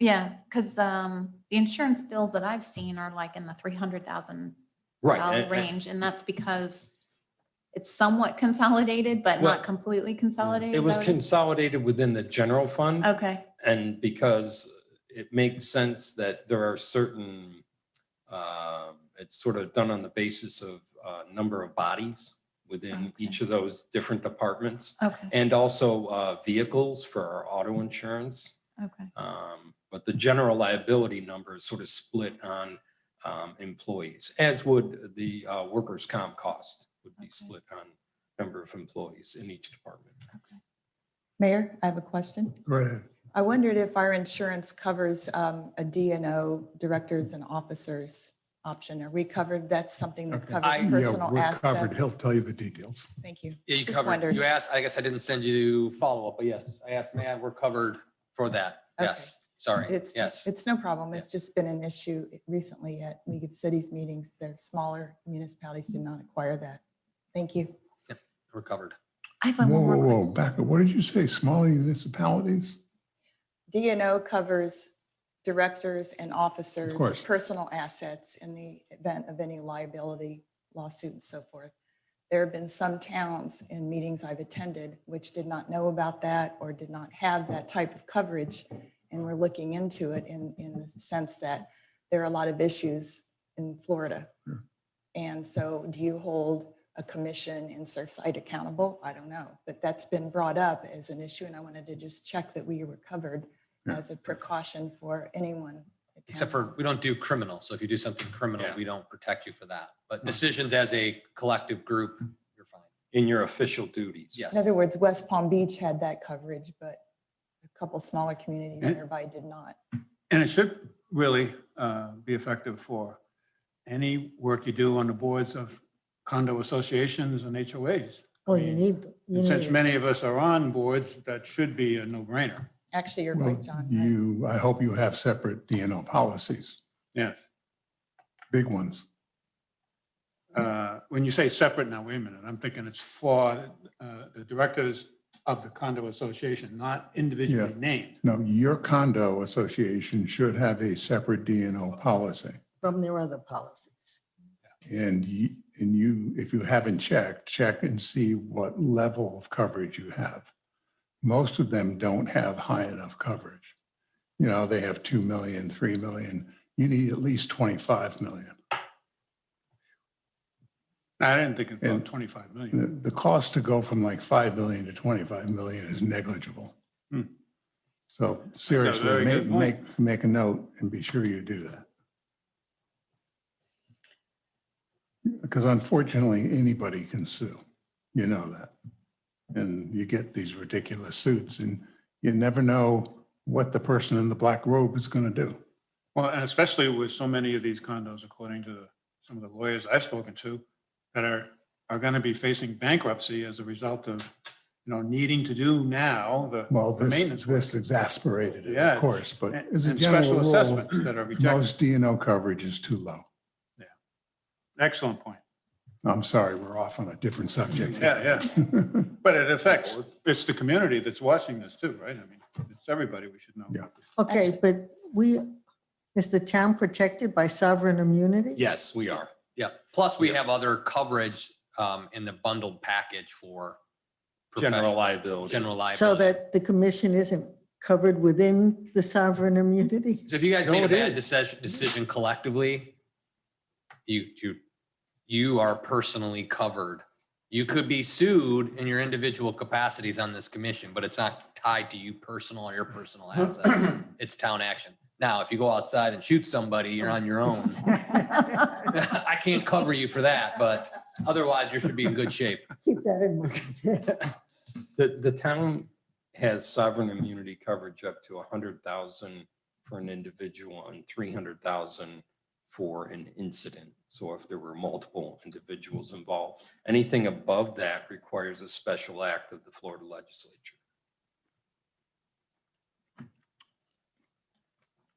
Yeah, because the insurance bills that I've seen are like in the $300,000 Right. range, and that's because it's somewhat consolidated, but Well, not completely consolidated. It Is was that what consolidated within the general fund. Okay, And because it makes sense that there are certain, it's sort of done on the basis of number of bodies within Okay. each of those different departments. okay, And also vehicles for our auto insurance. okay. But the general liability number is sort of split on employees, as would the workers' comp cost would be Okay. split on number of employees in each department. Mayor, I have a question. Go ahead. I wondered if our insurance covers a D&O, directors and officers option. Are we covered? That's something that Okay. covers Yeah, personal we're covered. assets. He'll tell you the details. Thank you. Yeah, you Just covered, wondered. you asked, I guess I didn't send you follow-up, but yes, I asked Matt, we're covered for that. Okay. Yes, sorry, It's no problem. It's Yeah. just been an issue recently at League of Cities meetings. Their smaller municipalities do not acquire that. Thank you. we're covered. I have Whoa, one whoa, more. whoa, back up. What did you say? Smaller municipalities? D&O covers directors and officers' course. personal assets in the event of any liability lawsuit and so forth. There have been some towns in meetings I've attended which did not know about that or did not have that type of coverage. And we're looking into it in the sense that there are a lot of issues in Florida. Sure. And so do you hold a commission in Surfside accountable? I don't know, but that's been brought up as an issue. And I wanted to just check that we were covered Yeah. as a precaution for anyone. at Except town for, we don't do criminal. So if you do something criminal, Yeah. we don't protect you for that. But decisions as a collective group, you're fine. In your official duties. Yes. In other words, West Palm Beach had that coverage, but a couple smaller communities And- nearby did not. And it should really be effective for any work you do on the boards of condo associations and HOAs. Well, you need, you And since need, many of us are on boards, that should be a no-brainer. Actually, you're Well, right, John. right? I hope you have separate D&O policies, Yes. big ones. When you say separate, now, wait a minute, I'm thinking it's for the directors of the condo association, not individually Yeah. named. No, your condo association should have a separate D&O policy. from their other policies. And if you haven't checked, check and see what level of coverage you have. Most of them don't have high enough coverage. You know, they have 2 million, 3 million. You need at least 25 million. I didn't think about And 25 million. The cost to go from like 5 million to 25 million is negligible. Hmm. So seriously, very good point. make a note and be sure you do that. Because unfortunately, anybody can sue. You know that. And you get these ridiculous suits and you never know what the person in the black robe is going to do. Well, and especially with so many of these condos, according to some of the lawyers I've spoken to, that are going to be facing bankruptcy as a result of, needing to do now Well, the maintenance work. this exasperated it, Yeah, of course, but And as a and general special rule, assessments that are rejected. most D&O coverage is too low. Excellent point. I'm sorry, we're off on a different subject. Yeah. But it affects, it's the community that's watching this too, right? I mean, it's everybody we should know. Yeah. Okay, but is the town protected by sovereign immunity? Yes, we are. Yeah. Plus we have other coverage in the bundled package for General professional- liability. General liability. So that the commission isn't covered within the immunity? So if you guys No, made a it bad is. decision collectively, you are personally covered. You could be sued in your individual capacities on this commission, but it's not tied to you personal or your personal assets. It's town action. Now, if you go outside and shoot somebody, you're on your own. I can't cover you for that, but otherwise you should be in good shape. Keep that in mind. The town has sovereign immunity coverage up to 100,000 for an individual and 300,000 for an incident. So if there were multiple individuals involved, anything above that requires a special act of the Florida legislature.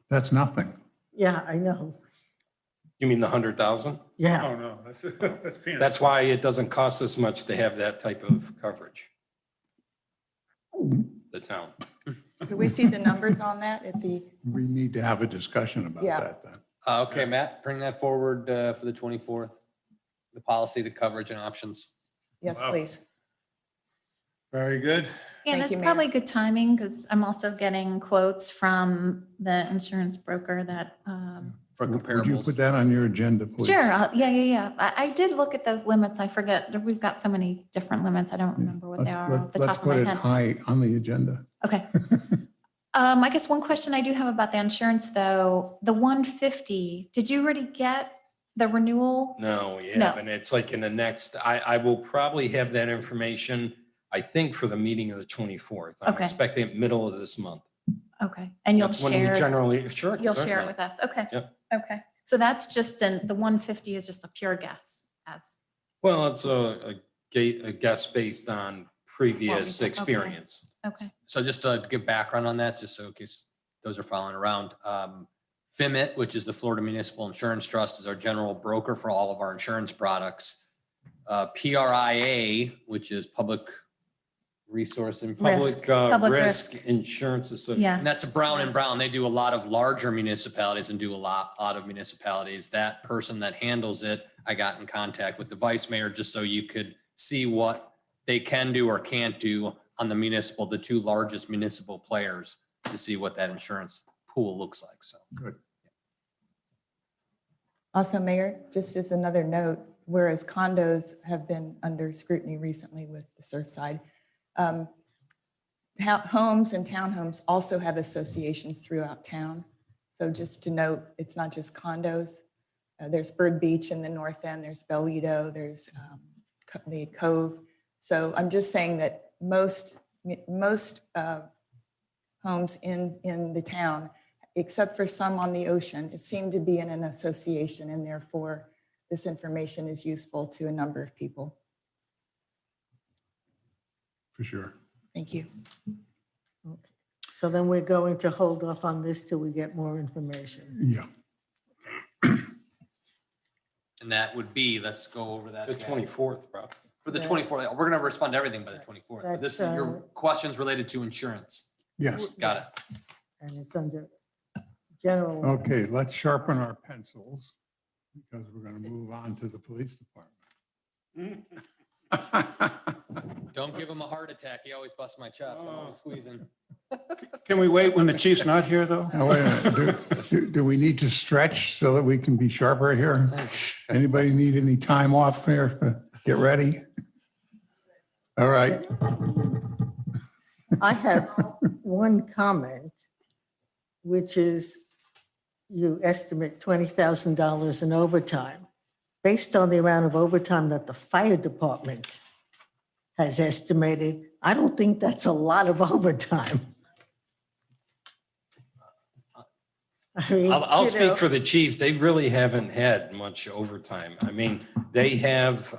That's nothing. Yeah, I know. You mean the 100,000? Yeah, Oh, no. That's peanuts. That's why it doesn't cost us much to have that type of coverage. The town. Could we see the numbers on that at the, We need to have a discussion about Yeah. that then. Okay, Matt, bring that forward for the 24th. The policy, the coverage and options. yes, Wow. please. Very good. And Thank it's you, Mayor. probably good timing because I'm also getting quotes from the insurance broker that, For Would you comparables. put that on your agenda, please? sure, yeah. I did look at those limits. I forget, we've got so many different limits. I don't remember what they are off the Let's top of put my it head. high on the agenda. Okay. I guess one question I do have about the insurance though, the 150, did you already get the renewal? No, we No. haven't. It's like in the next, I will probably have that information, I think, for the meeting of the 24th. I'm Okay. expecting it middle of this month. Okay, and you'll That's when we share, generally, sure. you'll share certainly. it with us. Okay. Yep. Okay. So that's just the 150 is just a pure guess as, Well, it's a guess based on previous okay. experience. okay. So just to give background on that, just so in case those are following around. FIMIT, which is the Florida Municipal Insurance Trust, is our general broker for all of our insurance products. PRIA, which is Public Resource and Risk. Public Public risk risk. insurance. Yeah. And that's a Brown and Brown. They do a lot of larger municipalities and do a lot of municipalities. That person that handles it, I got in contact with the vice mayor just so you could see what they can do or can't do on the two largest municipal players to see what that insurance pool looks like. So. Good. Also, Mayor, just as another note, whereas condos have been under scrutiny recently with the Surfside, homes and townhomes also have associations throughout town. So just to note, it's not just condos. There's Bird Beach in the north end, there's Bellito, there's the Cove. So I'm just saying that most homes in the town, except for some on the ocean, it seemed to be in an association, and therefore this information is useful to a number of people. For sure. Thank you. okay. So then we're going to hold off on this till we get more information. Yeah. And that would be, let's go over that. The again. 24th, probably. For the 24th, we're going to respond to everything by the 24th. But this is That's, your questions related to insurance. Yes. Got it. And it's under general. Okay, let's sharpen our pencils because we're going to move on to the police department. Don't give him a heart attack. He always busts my chops. I'm always squeezing. Can we wait when the chief's not here, though? Now, wait a minute. Do we need to stretch so that we can be sharper here? Anybody need any time off there? Get ready. All right. I have one comment, which is you estimate $20,000 in overtime. Based on the amount of overtime that the fire department has estimated, I don't think that's a lot of overtime. I mean, I'll you know, speak for the chief. They really haven't had much overtime. I mean, they have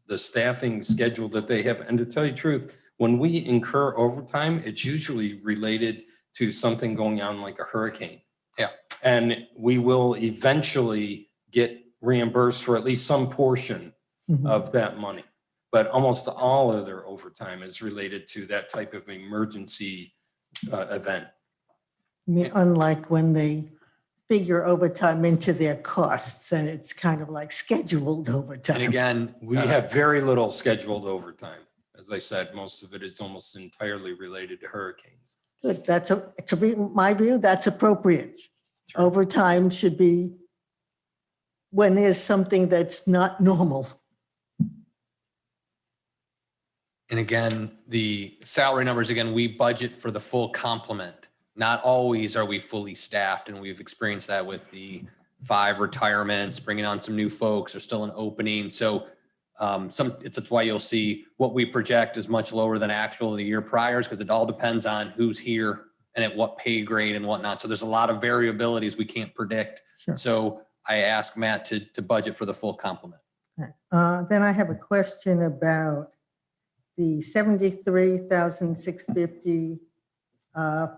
the staffing schedule that they have. And to tell you the truth, when we incur overtime, it's usually related to something going on like a hurricane. Yeah. And we will eventually get reimbursed for at least some portion Mhm. of that money. But almost all of their overtime is related to that type of emergency event. I mean, unlike when they figure overtime into their costs, and it's kind of like scheduled And overtime. again, We have very little scheduled overtime. As I said, most of it is almost entirely related to hurricanes. Good, to be my view, that's appropriate. Overtime should be when there's something that's not normal. and again, the salary numbers, again, we budget for the full complement. Not always are we fully staffed, and we've experienced that with the 5 retirements, bringing on some new folks, there's still an opening. So it's why you'll see what we project is much lower than actual the year priors, because it all depends on who's here and at what pay grade and whatnot. So there's a lot of variabilities we can't predict. Sure. So I ask Matt to budget for the full complement. Then I have a question about the $73,650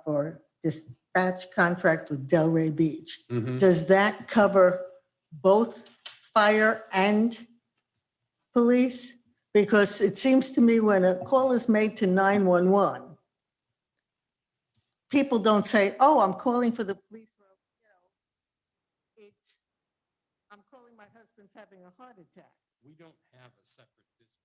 for dispatch contract with Delray Beach. Mhm. Does that cover both fire and police? Because it seems to me when a call is made to 911, people don't say, oh, I'm calling for the police. Well, it's, I'm calling my husband's having a heart attack. We don't have a separate dispatch.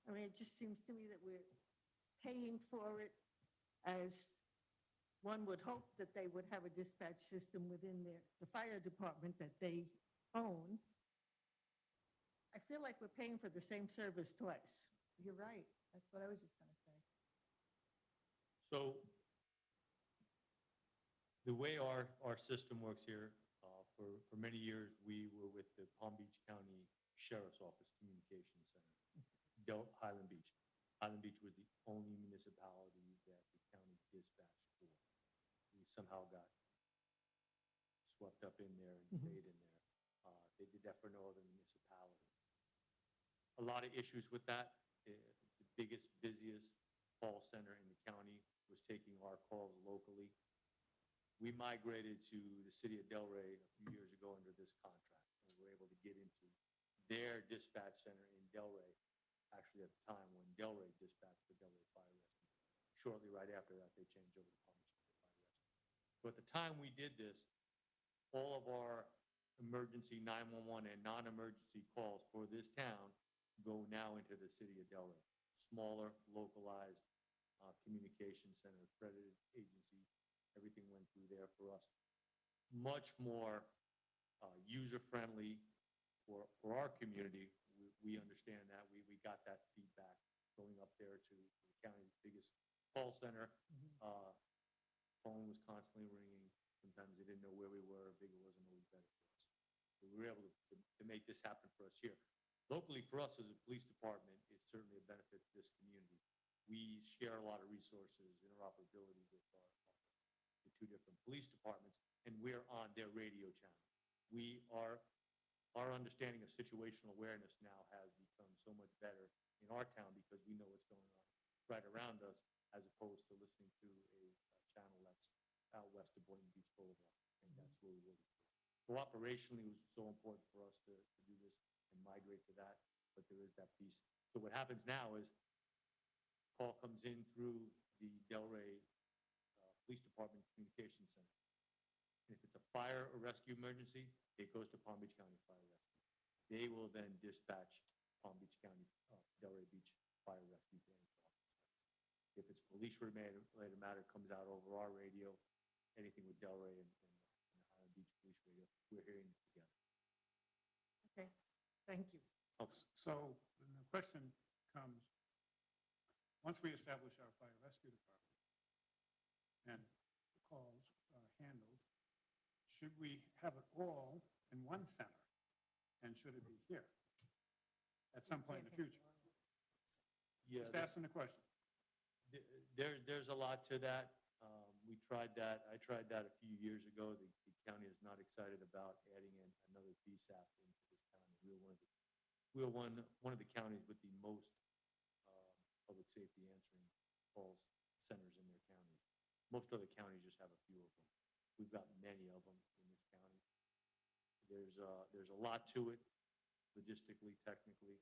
I mean, it just seems to me that we're paying for it as one would hope that they would have a dispatch system within the fire department that they own. I feel like we're paying for the same service twice. You're right. That's what I was just going to say. So the way our system works here, for many years, we were with the Palm Beach County Sheriff's Office Communications Center, Highland Beach. Highland Beach was the only municipality that the county dispatched for. We somehow got swept up in there and stayed in there. They did that for no other municipality. A lot of issues with that. The biggest, busiest call center in the county was taking our calls locally. We migrated to the city of Delray a few years ago under this contract, and we were able to get into their dispatch center in Delray, actually at the time when Delray dispatched for Delray Fire Rescue. Shortly right after that, they changed over to Palm Beach County Fire Rescue. So at the time we did this, all of our emergency 911 and non-emergency calls for this town go now into the city of Delray. Smaller, localized communication center, accredited agency. Everything went through there for us. Much more user-friendly for our community. We understand that. We got that feedback going up there to the county's biggest call center. Phone was constantly ringing. Sometimes they didn't know where we were. Bigger wasn't always better for us. So we were able to make this happen for us here. Locally, for us as a police department, it's certainly a benefit to this community. We share a lot of resources, interoperability with the two different police departments, and we're on their radio channel. Our understanding of situational awareness now has become so much better in our town because we know what's going on right around us, as opposed to listening to a channel that's out west of Boynton Beach Boulevard. And that's where we were. So operationally, it was so important for us to do this and migrate to that, but there is that piece. So what happens now is call comes in through the Delray Police Department Communications Center. And if it's a fire or rescue emergency, it goes to Palm Beach County Fire Rescue. They will then dispatch Palm Beach County, Delray Beach Fire Rescue. If it's police-related matter, comes out over our radio. Anything with Delray and the Highland Beach Police Radio, we're hearing it together. Okay, thank you. So the question comes, once we establish our fire rescue department and the calls are handled, should we have it all in one center? And should it be here at some point in the future? Yeah, Just asking the question. there's a lot to that. We tried that. I tried that a few years ago. The county is not excited about adding in another PSAP into this county. We were one of the counties with the most public safety answering calls centers in their county. Most other counties just have a few of them. We've got many of them in this county. There's a lot to it, logistically, technically.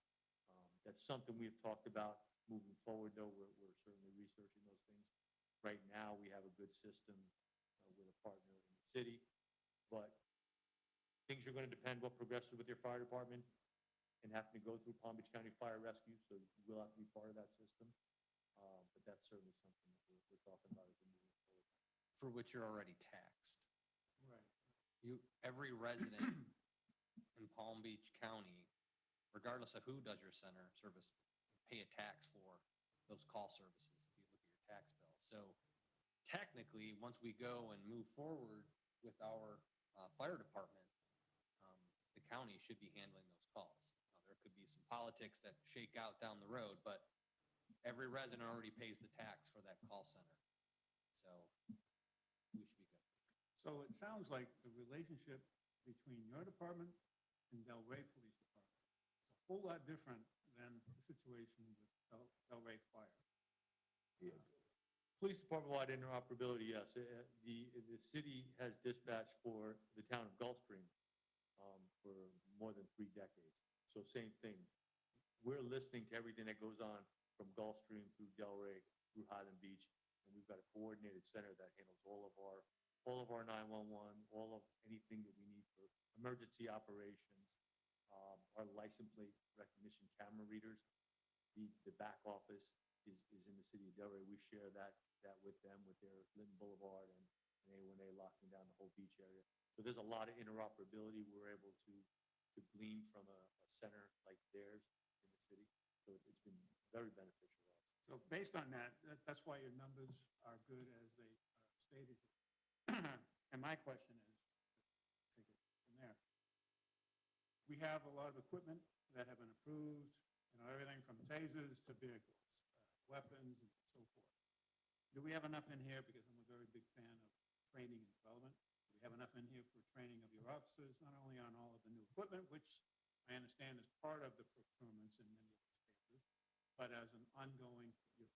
That's something we've talked about moving forward, though. We're certainly researching those things. Right now, we have a good system with a partner in the city, but things are going to depend what progresses with your fire department and having to go through Palm Beach County Fire Rescue, so we'll have to be part of that system. But that's certainly something that we're talking about as we move forward. For which you're already taxed. Right. Every resident in Palm Beach County, regardless of who does your center service, pay a tax for those call services if you look at your tax bill. So technically, once we go and move forward with our fire department, the county should be handling those calls. There could be some politics that shake out down the road, but every resident already pays the tax for that call center. So we should be good. So it sounds like the relationship between your department and Delray Police Department is a whole lot different than the situation with Delray Fire. Police department-wide interoperability, yes. The city has dispatched for the town of Gulfstream for more than 3 decades. So same thing. We're listening to everything that goes on from Gulfstream through Delray, through Highland Beach, and we've got a coordinated center that handles all of our 911, all of anything that we need for emergency operations, our license plate recognition camera readers. The back office is in the city of Delray. We share that with them, with their Linton Boulevard and when they're locking down the whole beach area. So there's a lot of interoperability we're able to glean from a center like theirs in the city. So it's been very beneficial. So based on that, that's why your numbers are good as they are stated. And my question is, take it from there. We have a lot of equipment that have been approved, everything from tasers to vehicles, weapons and so forth. Do we have enough in here, because I'm a very big fan of training and development, do we have enough in here for training of your officers, not only on all of the new equipment, which I understand is part of the procurements in many of these cases, but as an ongoing, you've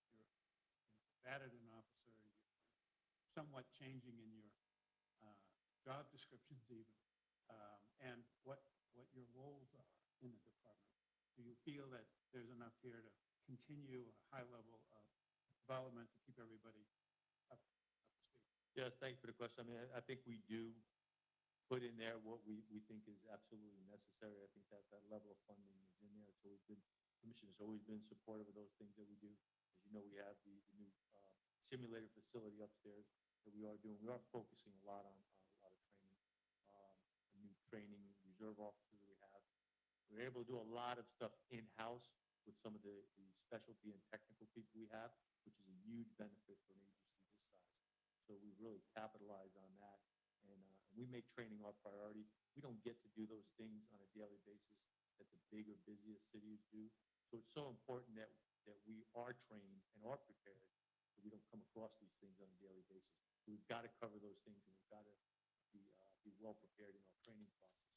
added an officer, you're somewhat changing in your job descriptions even, and what your roles are in the department. Do you feel that there's enough here to continue a high level of development to keep everybody up to speed? Yes, thank you for the question. I mean, I think we do put in there what we think is absolutely necessary. I think that level of funding is in there. It's always been, commission has always been supportive of those things that we do. As you know, we have the new simulator facility upstairs that we are doing. We are focusing a lot on a lot of training, new training reserve officers that we have. We're able to do a lot of stuff in-house with some of the specialty and technical people we have, which is a huge benefit for an agency this size. So we really capitalize on that. And we make training our priority. We don't get to do those things on a daily basis that the bigger, busiest cities do. So it's so important that we are trained and are prepared, that we don't come across these things on a daily basis. So we've got to cover those things, and we've got to be well prepared in our training process.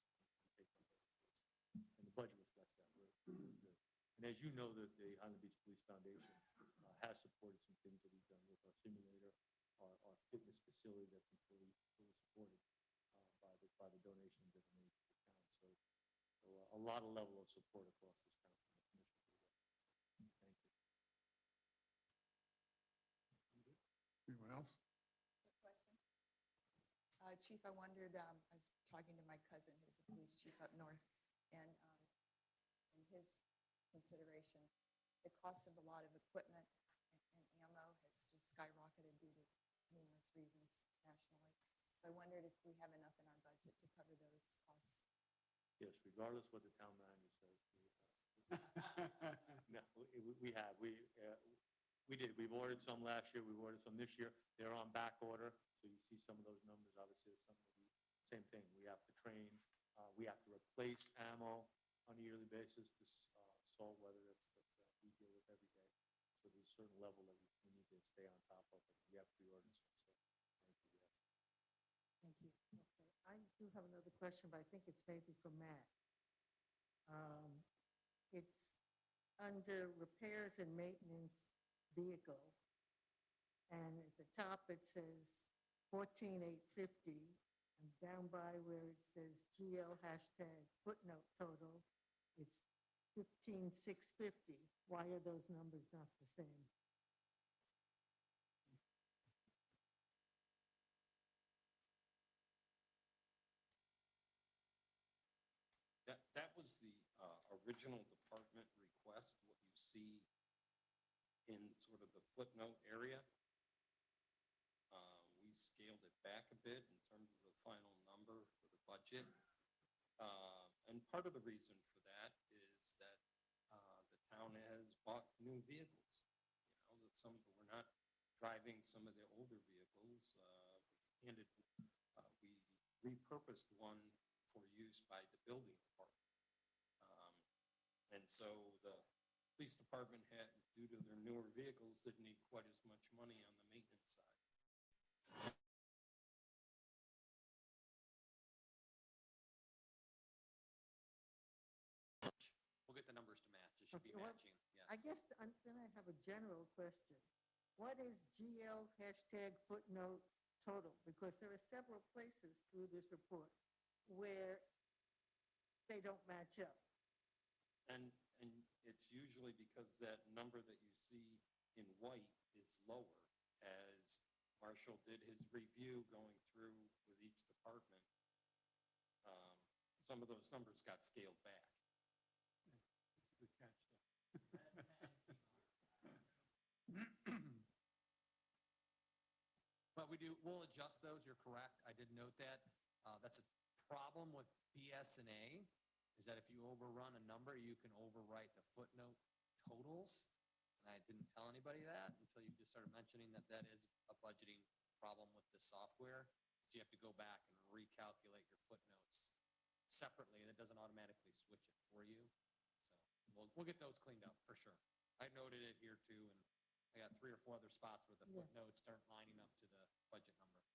And the budget reflects that. We're good. And as you know, the Highland Beach Police Foundation has supported some things that we've done with our simulator, our fitness facility that's been fully supported by the donations that are made to the town. So a lot of level of support across this town from the commission. Thank you. Anyone else? Quick question. Chief, I wondered, I was talking to my cousin, who's a police chief up north, and in his consideration, the cost of a lot of equipment and ammo has just skyrocketed due to numerous reasons nationally. So I wondered if we have enough in our budget to cover those costs. Yes, regardless what the town manager says. No, we have. We did. We've ordered some last year. We've ordered some this year. They're on back order. So you see some of those numbers. Obviously, it's something same thing. We have to train. We have to replace ammo on a yearly basis. This salt weather that we deal with every day. So there's a certain level that we need to stay on top of. And we have pre-ordered some. So thank you. Yes. Thank you. Okay. I do have another question, but I think it's maybe for Matt. It's under repairs and maintenance vehicle. And at the top, it says 14,850. And down by where it says GL hashtag footnote total, it's 15,650. Why are those numbers not the same? That was the original department request, what you see in sort of the footnote area. We scaled it back a bit in terms of the final number for the budget. And part of the reason for that is that the town has bought new vehicles. You know, that we're not driving some of the older vehicles. We repurposed one for use by the building department. And so the police department had, due to their newer vehicles, didn't need quite as much money on the maintenance side. We'll get the numbers to match. It should be Okay, well, matching. Yes. I guess then I have a general question. what is GL hashtag footnote total? Because there are several places through this report where they don't match up. And it's usually because that number that you see in white is lower, as Marshall did his review going through with each department. Some of those numbers got scaled back. Good catch, But we'll adjust those. You're correct. I did note that. That's a problem with BS&A, is that if you overrun a number, you can overwrite the footnote totals. And I didn't tell anybody that until you just started mentioning that that is a budgeting problem with the software. So you have to go back and recalculate your footnotes separately, and it doesn't automatically switch it for you. So we'll get those cleaned up for sure. I noted it here too, and I got 3 or 4 other spots where the footnotes start lining up to the budget number.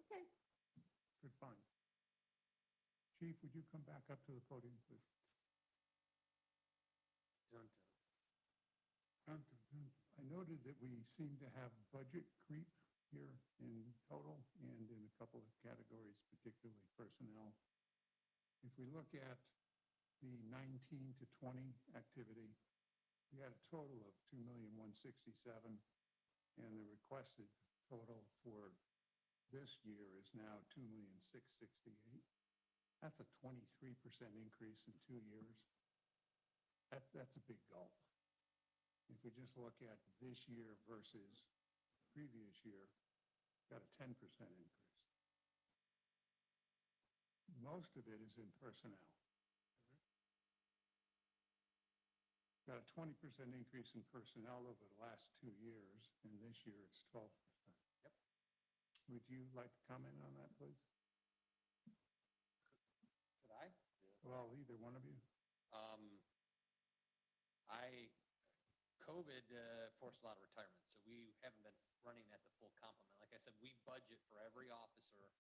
Okay. Good find. Chief, would you come back up to the podium, please? Dun, I noted that we seem to have budget creep here in total and in a couple of categories, particularly personnel. If we look at the 19 to 20 activity, we had a total of 2,167,000, and the requested total for this year is now 2,668,000. That's a 23% increase in 2 years. That's a big gulp. If we just look at this year versus previous year, got a 10% increase. Most of it is in personnel. Got a 20% increase in personnel over the last 2 years, and this year it's 12%. Yep. Would you like to comment on that, please? Could I? Well, either one of you. COVID forced a lot of retirement, so we haven't been running at the full complement. Like I said, we budget for every officer.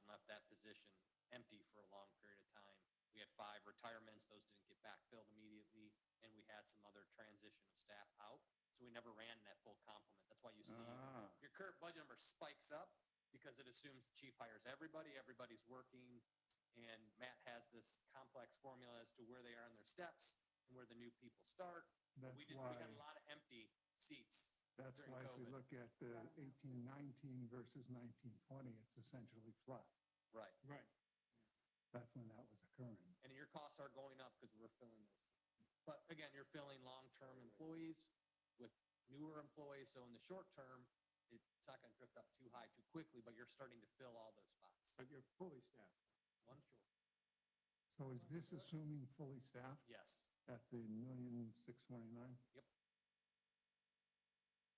Left that position empty for a long period of time. We had 5 retirements. Those didn't get backfilled immediately, and we had some other transition of staff out. So we never ran that full complement. That's why you see your current budget number spikes up, because it assumes the chief hires everybody, everybody's working, and Matt has this complex formula as to where they are in their steps and where the new people start. We had a lot of empty seats. That's why if we look at the 18-19 versus 19-20, it's essentially flat. Right. Right. That's when that was occurring. And your costs are going up because we're filling those. But again, you're filling long-term employees with newer employees. So in the short term, it's not going to drift up too high too quickly, but you're starting to fill all those spots. But you're fully staffed. One short. So is this assuming fully staffed Yes. at the 1,629,000? Yep.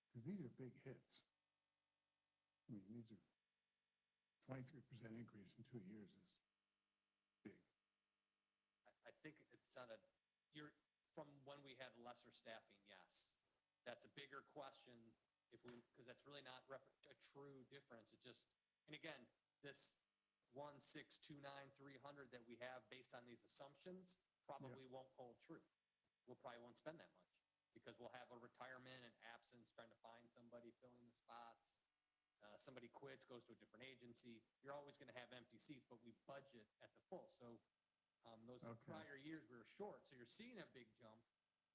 Because these are big hits. I mean, these are 23% increase in 2 years is big. I think it's on from when we had lesser staffing, yes. That's a bigger question because that's really not a true difference. It just, and again, this 1,629,300 that we have based on these assumptions probably won't hold true. We'll probably won't spend that much because we'll have a retirement and absence trying to find somebody filling the spots. Somebody quits, goes to a different agency. You're always going to have empty seats, but we budget at the full. So those prior years we were short. So you're seeing a big jump.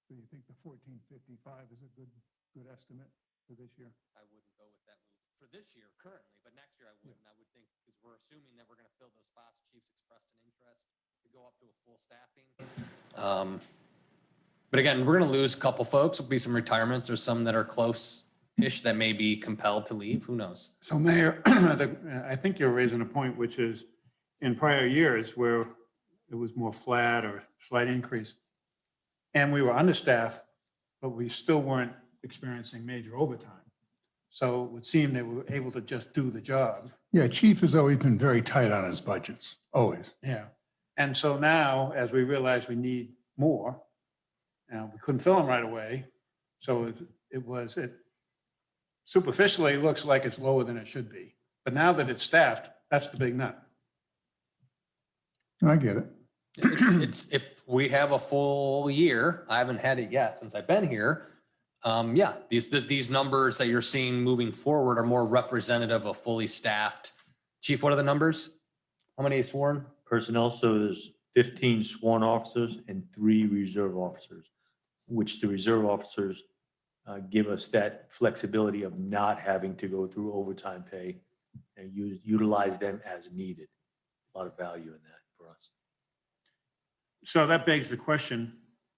So you think the 1,455 is a good estimate for this year? I wouldn't go with that move for this year currently, but next year I wouldn't. I would think, because we're assuming that we're going to fill those spots. Chiefs expressed an interest to go up to a full staffing. But again, we're going to lose a couple folks. There'll be some retirements. There's some that are close-ish that may be compelled to leave. Who knows? So Mayor, I think you're raising a point, which is in prior years where it was more flat or slight increase, and we were understaffed, but we still weren't experiencing major overtime. So it would seem they were able to just do the job. Yeah, Chief has always been very tight on his budgets, always. Yeah. And so now, as we realize we need more, we couldn't fill them right away. So it superficially looks like it's lower than it should be. But now that it's staffed, that's the big nut. I get it. It's, if we have a full year, I haven't had it yet since I've been here. Yeah, these numbers that you're seeing moving forward are more representative of fully staffed. Chief, what are the numbers? How many sworn? Personnel, so there's 15 sworn officers and 3 reserve officers, which the reserve officers give us that flexibility of not having to go through overtime pay and utilize them as needed. A lot of value in that for us. So that begs the question,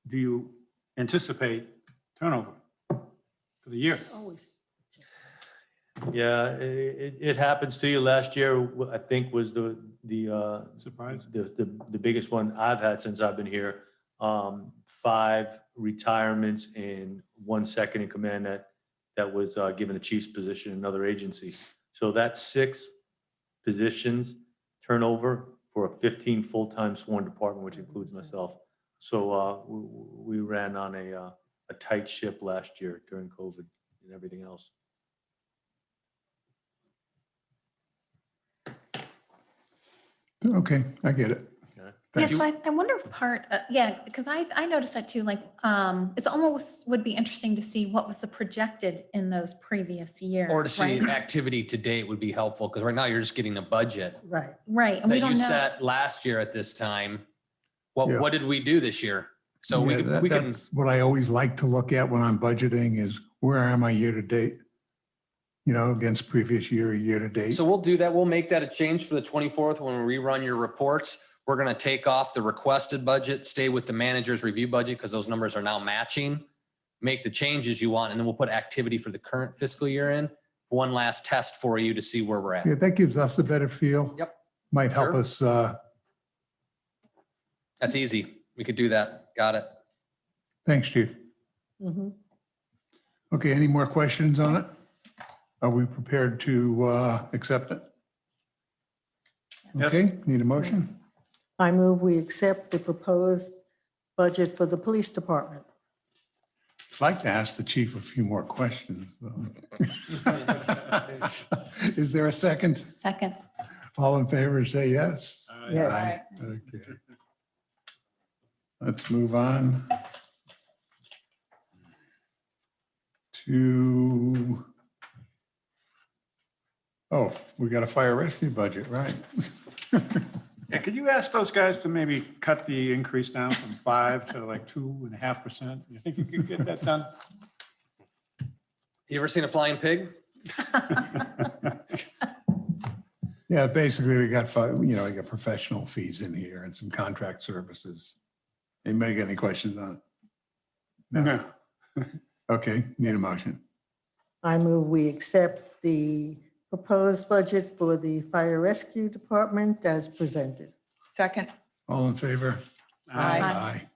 do you anticipate turnover for the year? Always. Yeah, it happens to you. Last year, I think was the Surprise? the biggest one I've had since I've been here. 5 retirements and 1 second in command that was given a chief's position in another agency. So that's 6 positions turnover for a 15 full-time sworn department, which includes myself. So we ran on a tight ship last year during COVID and everything else. Okay, I get it. Yeah, Thank so you. I wonder if part, yeah, because I noticed that too, like, it's almost would be interesting to see what was the projected in those previous years. Or to see right? activity to date would be helpful, because right now you're just getting a budget Right. Right, and we that don't you know. set last year at this time. Yeah. What did we do this year? So we Yeah, can, we can, that's what I always like to look at when I'm budgeting is where am I year to date? You know, against previous year to date. so we'll do that. We'll make that a change for the 24th when we rerun your reports. We're going to take off the requested budget, stay with the manager's review budget because those numbers are now matching. Make the changes you want, and then we'll put activity for the current fiscal year in. One last test for you to see where we're at. Yeah, that gives us a better feel. Yep. Might help Sure. us, That's easy. We could do that. Got it. thanks, chief. Mhm. Okay, any more questions on it? Are we prepared to accept it? Yes. Okay, need a motion? I move we accept the proposed budget for the police department. I'd like to ask the chief a few more questions, though. Is there a second? Second, All in favor, say yes. Yes. Aye. Okay. Let's move on to, oh, we got a fire rescue budget, right? Yeah, could you ask those guys to maybe cut the increase down from 5 to like 2.5%? You think you could get that done? You ever seen a flying pig? Yeah, basically we got we got professional fees in here and some contract services. Anybody got any questions on it? No. Okay, need a motion. I move we accept the proposed budget for the fire rescue department as presented. Second, All in favor? Aye. Aye.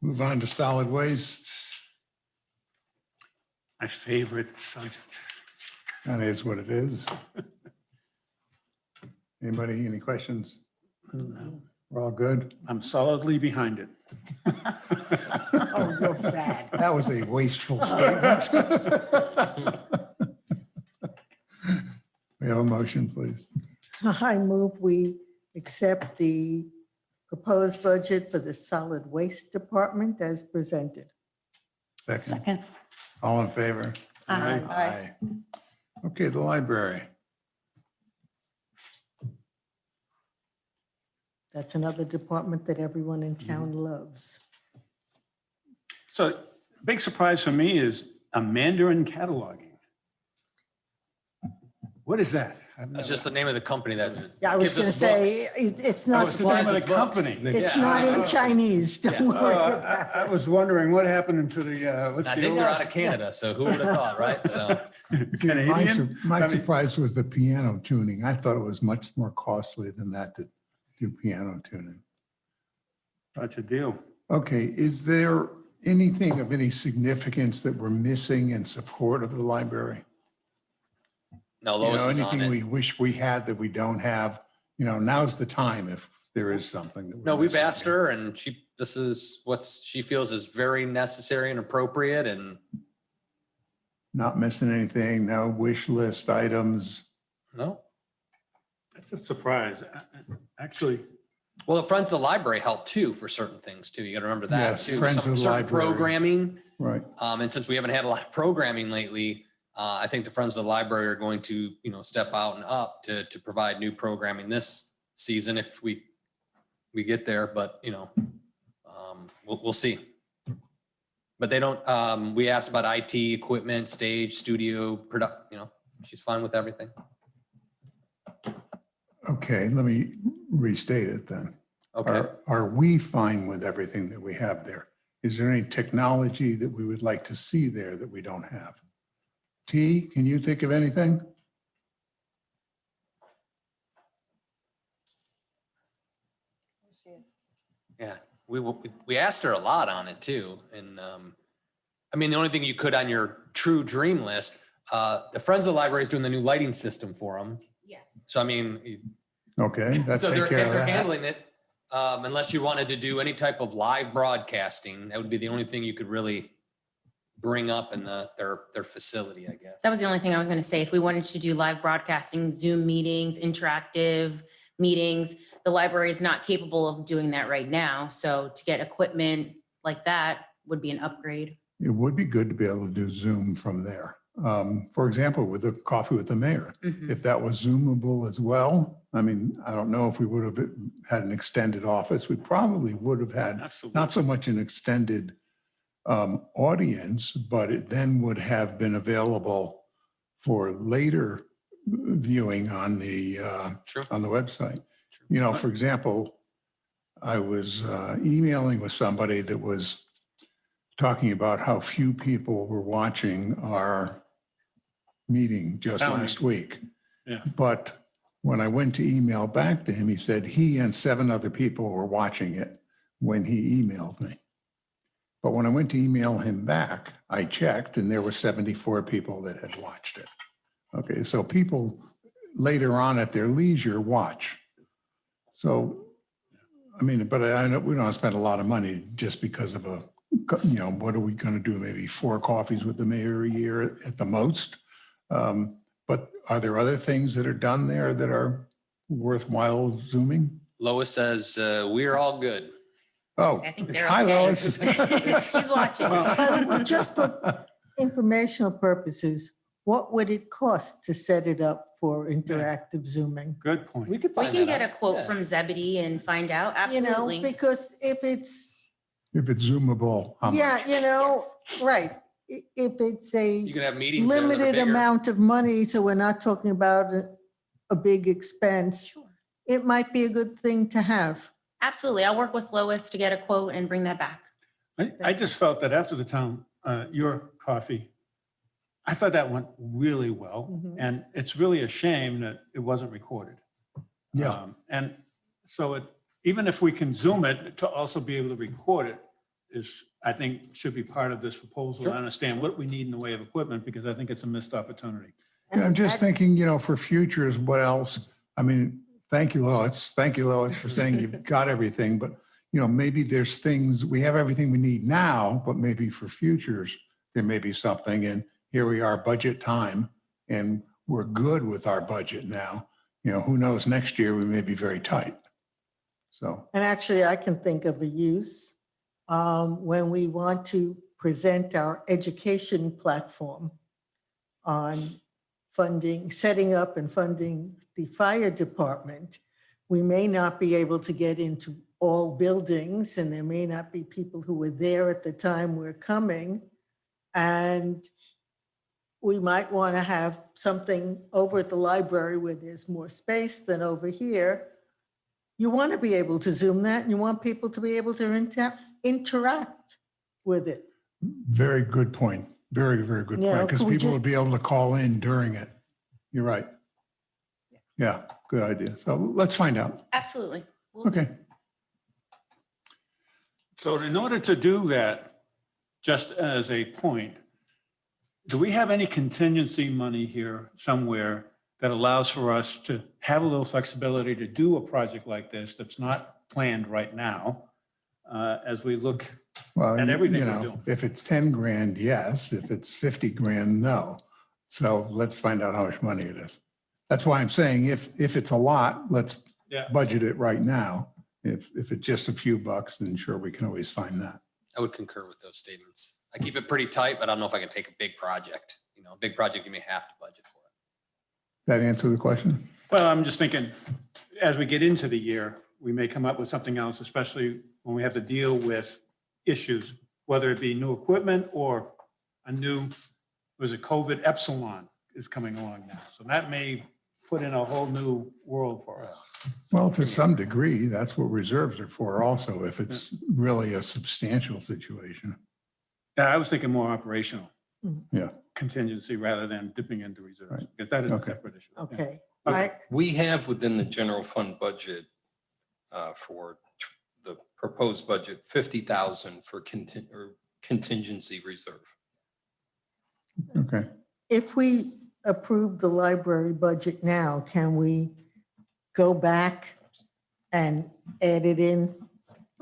Move on to solid waste. My favorite subject. That is what it is. Anybody, any questions? No. We're all good? I'm solidly behind it. Oh, you're bad. That was a wasteful statement. We have a motion, please. I move we accept the proposed budget for the solid waste department as presented. Second. second. All in favor? Aye. Aye. Okay, the library. That's another department that everyone in town loves. So big surprise for me is a Mandarin cataloging. What is that? That's just the name of the company that Yeah, I was gives going to us say, books. it's Oh, not, it's the name of the Supplies books. company. it's Yeah. not in Chinese, don't Yeah. worry Oh, about I it. was wondering what happened to the, what's I the think old? they're out of Canada, so who would have thought, right? So Canadian? My I mean- surprise was the piano tuning. I thought it was much more costly than that to do piano tuning. Such a deal. Okay, is there anything of any significance that we're missing in support of the library? no, You know, Lois is on anything it. we wish we had that we don't have? You know, now's the time if there is something that. we're No, we've missing. asked her and this is what she feels is very necessary and appropriate and Not missing anything, no wish list items. no, That's a surprise. Actually, Well, the Friends of the Library help too for certain things too. You got to remember that Yes, too. Friends of the Certain Library. programming. Right. And since we haven't had a lot of programming lately, I think the Friends of the Library are going to, step out and up to provide new programming this season if we get there. But we'll see. But they don't. We asked about IT equipment, stage, studio, product. She's fine with everything. Okay, let me restate it then. Okay. Are we fine with everything that we have there? Is there any technology that we would like to see there that we don't have? T, can you think of anything? Yeah, we asked her a lot on it too, and the only thing you could on your true dream list, the Friends of the Library is doing the new lighting system for them. Yes. So Okay, that's so take care of they're that. handling it. Unless you wanted to do any type of live broadcasting, that would be the only thing you could really bring up in their facility, I guess. That was the only thing I was going to say. If we wanted to do live broadcasting, Zoom meetings, interactive meetings, the library is not capable of doing that right now. So to get equipment like that would be an upgrade. It would be good to be able to do Zoom from there. For example, with the Coffee with the Mayor, Mhm. if that was Zoomable as well, I don't know if we would have had an extended office. We probably would have had Absolutely. not so much an extended audience, but it then would have been available for later viewing on the Sure. on the website. For example, I was emailing with somebody that was talking about how few people were watching our meeting just Town last week. Yeah. But when I went to email back to him, he said he and 7 other people were watching it when he emailed me. But when I went to email him back, I checked and there were 74 people that had watched it. Okay, so people later on at their leisure watch. So, but I know we don't spend a lot of money just because of what are we going to do? Maybe 4 coffees with the mayor a year at the most. But are there other things that are done there that are worthwhile Zooming? Lois says we're all good. Oh, I think they're hi, okay. Lois. She's watching. But just for informational purposes, what would it cost to set it up for interactive Zooming? Good point. We could We find can that get a out. quote Yeah. from Zebedee and find out. Absolutely. Because if it's, If it's Zoomable, how much? yeah, right. If it's You a can have meetings there that are limited bigger. amount of money, so we're not talking about a big expense, Sure. it might be a good thing to have. Absolutely. I'll work with Lois to get a quote and bring that back. I just felt that after the town, your coffee, I thought that went really well. Mhm. And it's really a shame that it wasn't recorded. Yeah. And so even if we can Zoom it, to also be able to record it is, I think, should be part of this proposal. Sure. To understand what we need in the way of equipment, because I think it's a missed opportunity. Yeah, I'm just That- thinking, for futures, what else? Thank you, Lois. Thank you, Lois, for saying you've got everything, but maybe there's things, we have everything we need now, but maybe for futures, there may be something. And here we are, budget time, and we're good with our budget now. Who knows, next year we may be very tight. So, And actually, I can think of a use when we want to present our education platform on funding, setting up and funding the fire department. We may not be able to get into all buildings, and there may not be people who were there at the time we're coming. And we might want to have something over at the library where there's more space than over here. You want to be able to Zoom that, and you want people to be able to interact with it. very good point. Very, very good Yeah, point, because could we people just- would be able to call in during it. You're right. Yeah, good idea. So let's find out. Absolutely. Will do. Okay. So in order to do that, just as a point, do we have any contingency money here somewhere that allows for us to have a little flexibility to do a project like this that's not planned right now, as we look? Well, And everything we're you know, doing. if it's 10 grand, yes. If it's 50 grand, no. So let's find out how much money it is. That's why I'm saying if it's a lot, let's Yeah. budget it right now. If it's just a few bucks, then sure, we can always find that. I would concur with those statements. I keep it pretty tight, but I don't know if I can take a big project. You know, a big project, you may have to budget for it. That answer the question? Well, I'm just thinking, as we get into the year, we may come up with something else, especially when we have to deal with issues, whether it be new equipment or a new, was it COVID Epsilon is coming along now. So that may put in a whole new world for us. Well, to some degree, that's what reserves are for also, if it's really a substantial situation. Yeah, I was thinking more operational. Yeah. Contingency rather than dipping into reserves, Right. because that is a Okay. separate issue. Yeah. Okay. Okay. We have within the general fund budget for the proposed budget, 50,000 for contingency reserve. Okay. If we approve the library budget now, can we go back and add it in?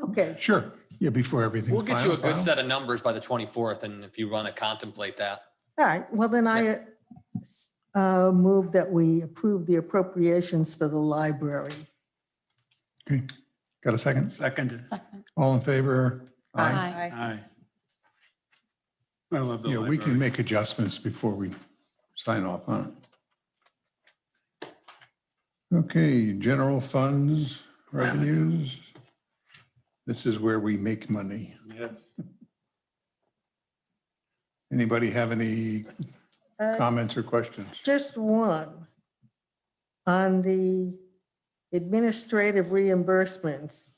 Okay, Sure. Yeah, before everything. We'll get you a good final. set of numbers by the 24th, and if you want to contemplate that. all right. Well, then I move that we approve the appropriations for the library. Okay. Got a second? Second. Second. All in favor? Aye. Aye. I love the Yeah, we can library. make adjustments before we sign off on it. Okay, general funds, revenues. This is where we make money. Yes. Anybody have any comments or questions? Just one. On the administrative reimbursements,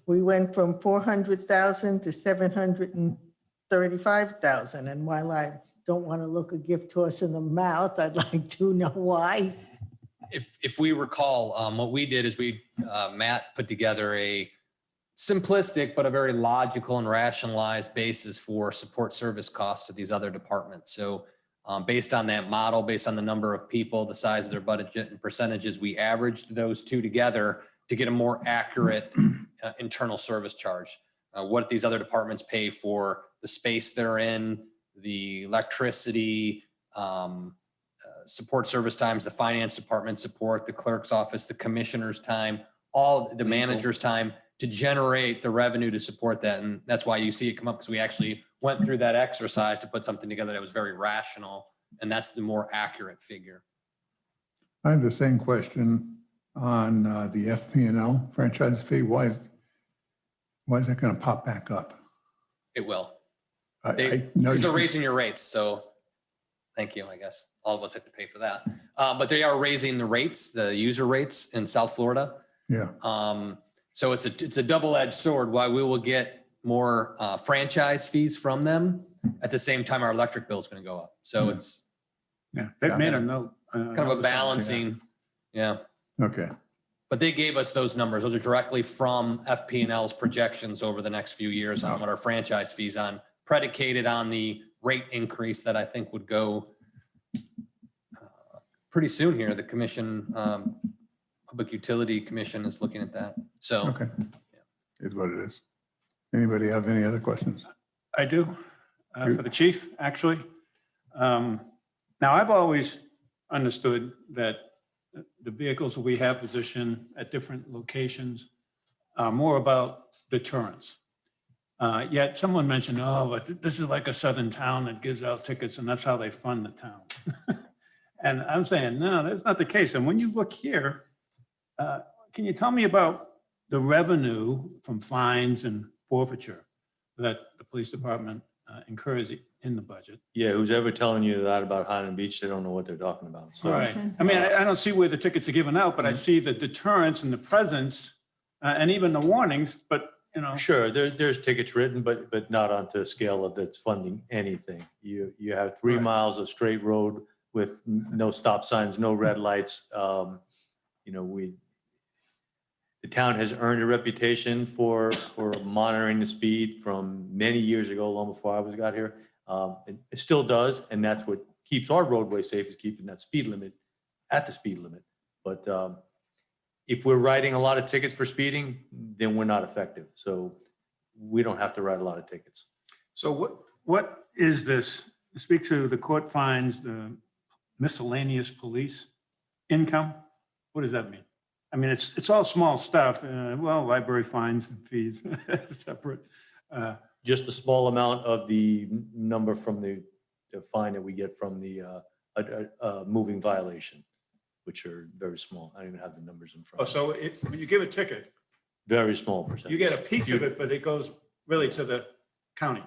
we went from 400,000 to 735,000. And while I don't want to look a gift horse in the mouth, I'd like to know why. If we recall, what we did is Matt put together a simplistic but a very logical and rationalized basis for support service costs to these other departments. So based on that model, based on the number of people, the size of their budget and percentages, we averaged those two together to get a more accurate internal service charge. What these other departments pay for the space they're in, the electricity, support service times, the finance department support, the clerk's office, the commissioner's time, all the manager's time, to generate the revenue to support that. And that's why you see it come up, because we actually went through that exercise to put something together that was very rational. And that's the more accurate figure. I have the same question on the FP&L franchise fee. Why is that going to pop back up? It will. I Because know they're raising your rates. So thank you, I guess. All of us have to pay for that. But they are raising the rates, the user rates in South Florida. Yeah, So it's a double-edged sword. While we will get more franchise fees from them, at the same time, our electric bill is going to go up. So it's Yeah, they've made a note. kind of a balancing. Yeah. okay. But they gave us those numbers. Those are directly from FP&L's projections over the next few years on what our franchise fees on, predicated on the rate increase that I think would go pretty soon here. The commission, Public Utility Commission is looking at that. So Okay. Is what it is. Anybody have any other questions? I do, for the chief, actually. Now, I've always understood that the vehicles that we have positioned at different locations are more about deterrence. Yet someone mentioned, oh, but this is like a southern town that gives out tickets and that's how they fund the town. And I'm saying, no, that's not the case. And when you look here, can you tell me about the revenue from fines and forfeiture that the police department incurs in the budget? Yeah, who's ever telling you that about Highland Beach, they don't know what they're talking about. So, Right. I mean, I don't see where the tickets are given out, but I see the deterrence and the presence and even the warnings, but, you know. Sure, there's tickets written, but not onto a scale of that's funding anything. You have 3 Right. miles of straight road with no stop signs, no red lights. The town has earned a reputation for monitoring the speed from many years ago, long before I got here. It still does, and that's what keeps our roadway safe, is keeping that speed limit at the speed limit. But if we're writing a lot of tickets for speeding, then we're not effective. So we don't have to write a lot of tickets. So what is this? Speak to the court fines, the miscellaneous police income. What does that mean? I mean, it's all small stuff. Well, library fines and fees, separate. Just a small amount of the number from the fine that we get from the moving violation, which are very small. I don't even have the numbers in front. Oh, of me. so when you give a ticket, Very small percentage. you get a piece of it, but it goes really to the county.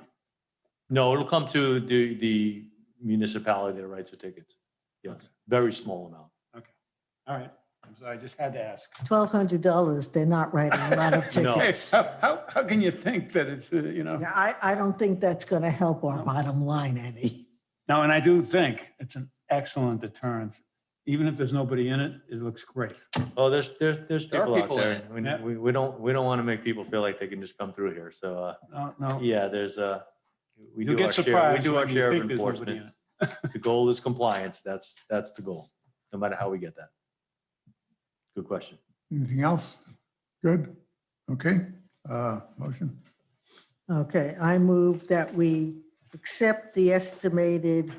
No, it'll come to the municipality that writes the tickets. Yes, very small amount. All right. So I just had to ask. $1,200, they're not writing a lot of No. tickets. How can you think that it's, Yeah, I don't think that's going to help our bottom line any. No, and I do think it's an excellent deterrent. Even if there's nobody in it, it looks great. Oh, there's There are people out people in there. it. Yeah. We don't want to make people feel like they can just come through here. So, No, yeah, there's we you'll do our get share. We surprised do our when you share of think there's nobody in enforcement. it. The goal is compliance. That's the goal, no matter how we get that. Good question. Anything else? Good. Okay. Motion. Okay, I move that we accept the estimated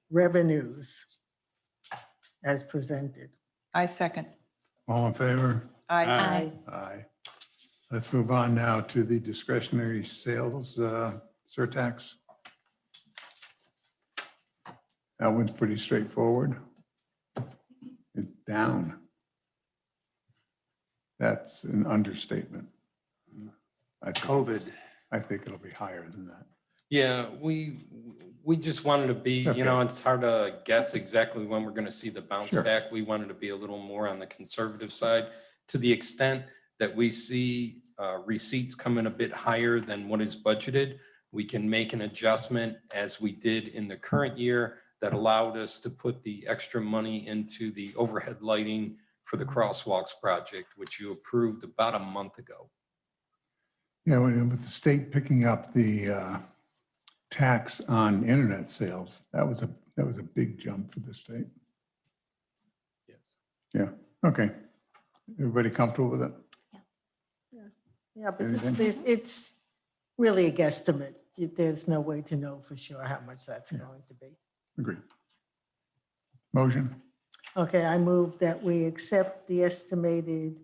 revenues as presented. I second. All in favor? Aye. Aye. Let's move on now to the discretionary sales surtax. That one's pretty straightforward. It's down. That's an understatement. COVID. I think it'll be higher than that. Yeah, we just wanted to be, Okay. it's hard to guess exactly when we're going to see the bounce Sure. back. We wanted to be a little more on the conservative side to the extent that we see receipts come in a bit higher than what is budgeted. We can make an adjustment as we did in the current year that allowed us to put the extra money into the overhead lighting for the crosswalks project, which you approved about a month ago. Yeah, with the state picking up the tax on internet sales, that was a big jump for the state. Yes. Yeah, okay. Everybody comfortable with it? Yeah, but Anything? it's really a guesstimate. There's no way to know for sure how much that's going to be. Agreed. Motion? Okay, I move that we accept the estimated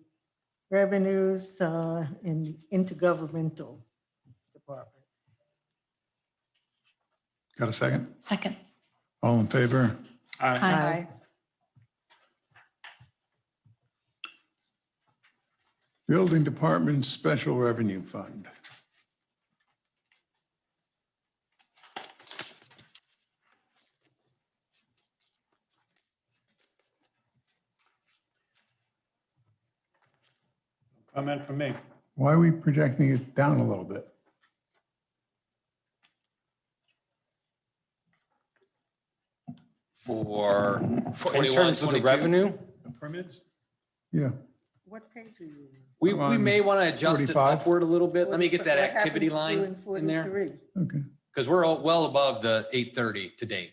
revenues in the intergovernmental department. Got a second? Second. All in favor? Aye. Building Department Special Revenue Fund. Comment from me. Why are we projecting it down a little bit? In terms of the revenue, The permits? Yeah, What page are you on? We I'm on may want to adjust it 45. upward a little bit. Let me get that What happened activity to line you in there. 43? okay. Because we're well above the 830 to date.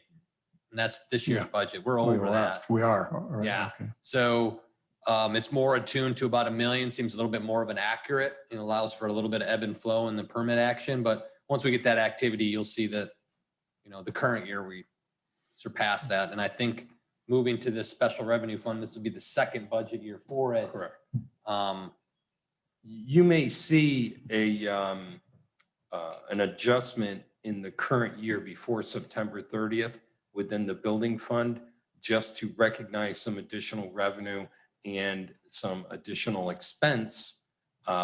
And that's this year's Yeah. budget. We're We over are. that. We are. All right, Yeah. okay. So it's more attuned to about $1 million, seems a little bit more of an accurate, allows for a little bit of ebb and flow in the permit action. But once we get that activity, you'll see that, the current year we surpassed that. And I think moving to this special revenue fund, this would be the second budget year for it. correct. Um, You may see an adjustment in the current year before September 30th within the building fund, just to recognize some additional revenue and some additional expense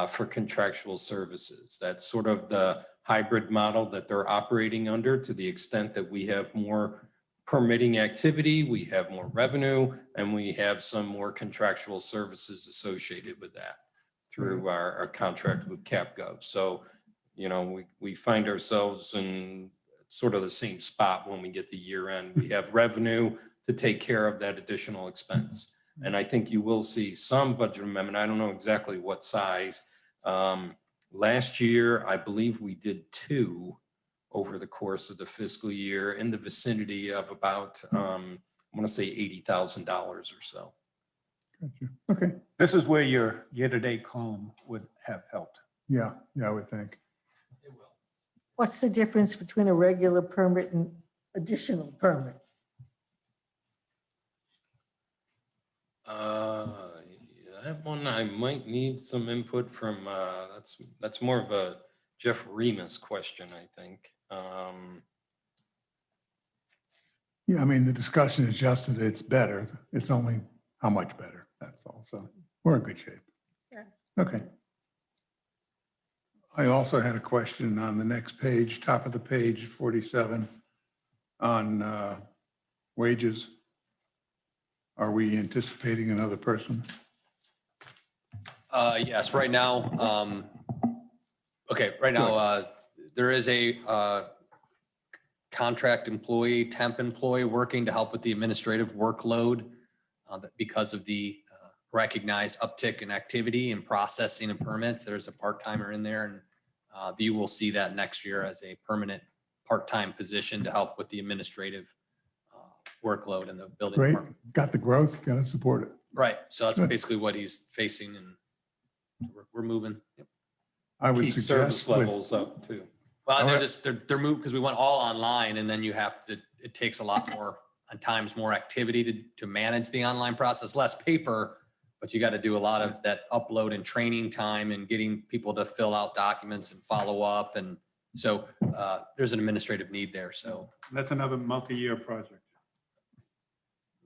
for contractual services. That's sort of the hybrid model that they're operating under, to the extent that we have more permitting activity, we have more revenue, and we have some more contractual services associated with that through our contract with CapGov. So, we find ourselves in sort of the same spot when we get to year end. We have revenue to take care of that additional expense. And I think you will see some budget amendment. I don't know exactly what size. Last year, I believe we did 2 over the course of the fiscal year in the vicinity of about, I want to say $80,000 or so. Gotcha. Okay. This is where your year-to-date column would have helped. Yeah, I would think. What's the difference between a regular permit and additional permit? That one I might need some input from, that's more of a Jeff Remus question, I think. Yeah, I mean, the discussion is just that it's better. It's only how much better, that's all. So we're in good shape. Yeah. Okay. I also had a question on the next page, top of the page, 47, on wages. Are we anticipating another person? Yes, right now, right now, there is a contract employee, temp employee working to help with the administrative workload because of the recognized uptick in activity and processing of permits. There's a part-timer in there, and you will see that next year as a permanent part-time position to help with the administrative workload in the building Great, department. got the growth, got to support it. Right, so that's Good. basically what he's facing, and we're moving. Yep. I would Keep service suggest with, levels up too. Well, All they're right. just, they're moved because we went all online, and then you have to, it takes a lot more, at times more activity to manage the online process, less paper, but you got to do a lot of that upload and training time and getting people to fill out documents and follow up. And so there's an administrative need there. So That's another multi-year project.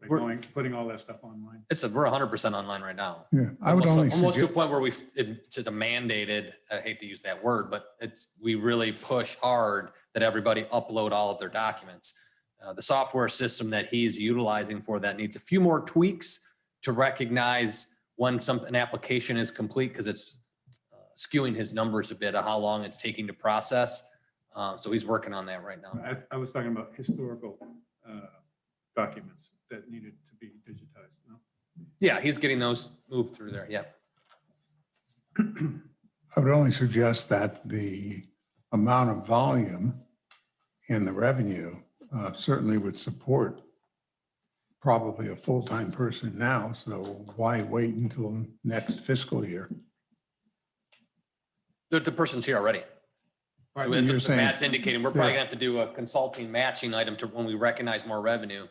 Like We're- putting all that stuff online. we're 100% online right now. yeah, I would only Almost to a suggest, point where it's a mandated, I hate to use that word, but we really push hard that everybody upload all of their documents. The software system that he's utilizing for that needs a few more tweaks to recognize when an application is complete, because it's skewing his numbers a bit of how long it's taking to process. So he's working on that right now. I was talking about historical documents that needed to be digitized. No? Yeah, he's getting those moved through there. Yeah. I would only suggest that the amount of volume and the revenue certainly would support probably a full-time person now. So why wait until next fiscal year? The person's here already. Right, So but it's you're saying Matt's indicating, we're probably they're- gonna have to do a consulting matching item to when we recognize more revenue.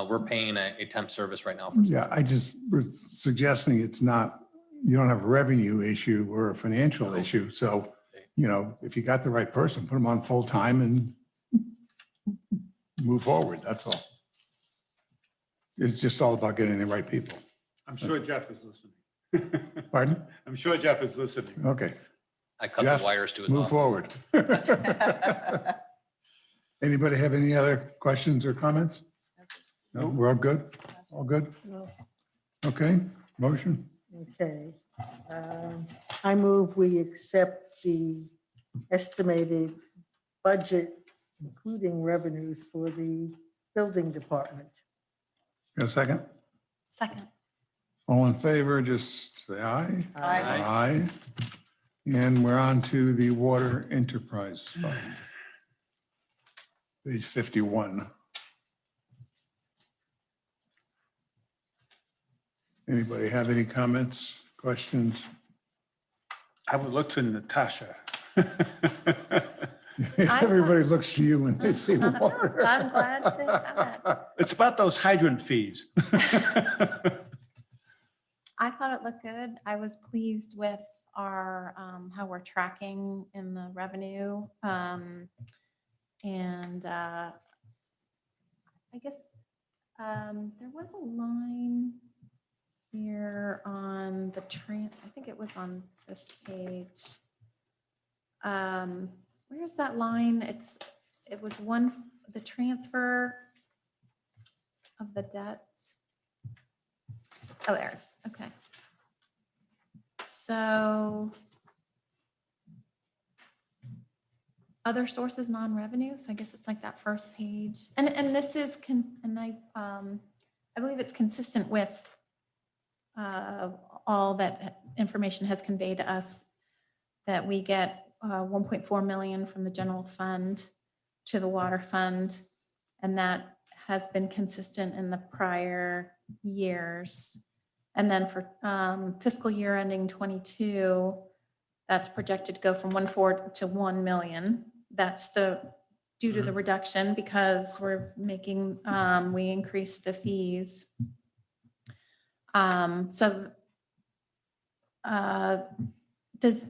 We're paying a temp service right now for. Yeah, I just was suggesting it's not, you don't have a revenue issue or a financial issue. So, you know, if you got the right person, put them on full-time and move forward. That's all. It's just all about getting the right people. I'm sure Jeff is listening. Pardon? I'm sure Jeff is listening. Okay, I cut Jeff, the wires to his move office. forward. Anybody have any other questions or comments? No, we're all good? All good? No. Okay, motion? Okay. I move we accept the estimated budget, including revenues for the building department. Got a second? Second. All in favor, just say aye. Aye. Aye. And we're on to the Water Enterprise Fund. Page 51. Anybody have any comments, questions? I would look to Natasha. Everybody looks to you when they see water. I'm glad to have it. It's about those hydrant fees. I thought it looked good. I was pleased with our, how we're tracking in the revenue. And I guess there was a line here on the I think it was on this page. Where's that line? It was the transfer of the debt. Oh, there's, okay. So other sources, non-revenue. So I guess it's like that first page. And this is, I believe it's consistent with all that information has conveyed to us, that we get 1.4 million from the general fund to the water fund. And that has been consistent in the prior years. And then for fiscal year ending 22, that's projected to go from 1.4 to 1 million. That's due to the reduction because we're making, we increased the fees. So does,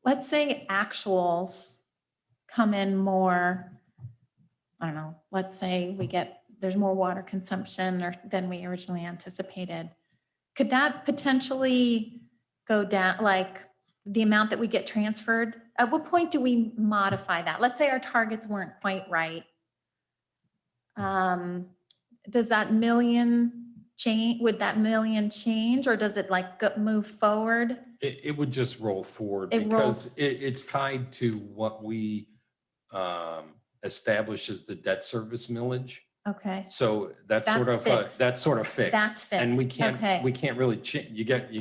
let's say actuals come in more, I don't know, let's say there's more water consumption than we originally anticipated. Could that potentially go down, like the amount that we get transferred? At what point do we modify that? Let's say our targets weren't quite right. Does that million change, would that million change, or does it like move forward? It would just roll forward It rolls- because it's tied to what we establish as the debt service millage. Okay, So that's sort That's of, fixed. that's sort of fixed. That's And we fixed. Okay. can't really,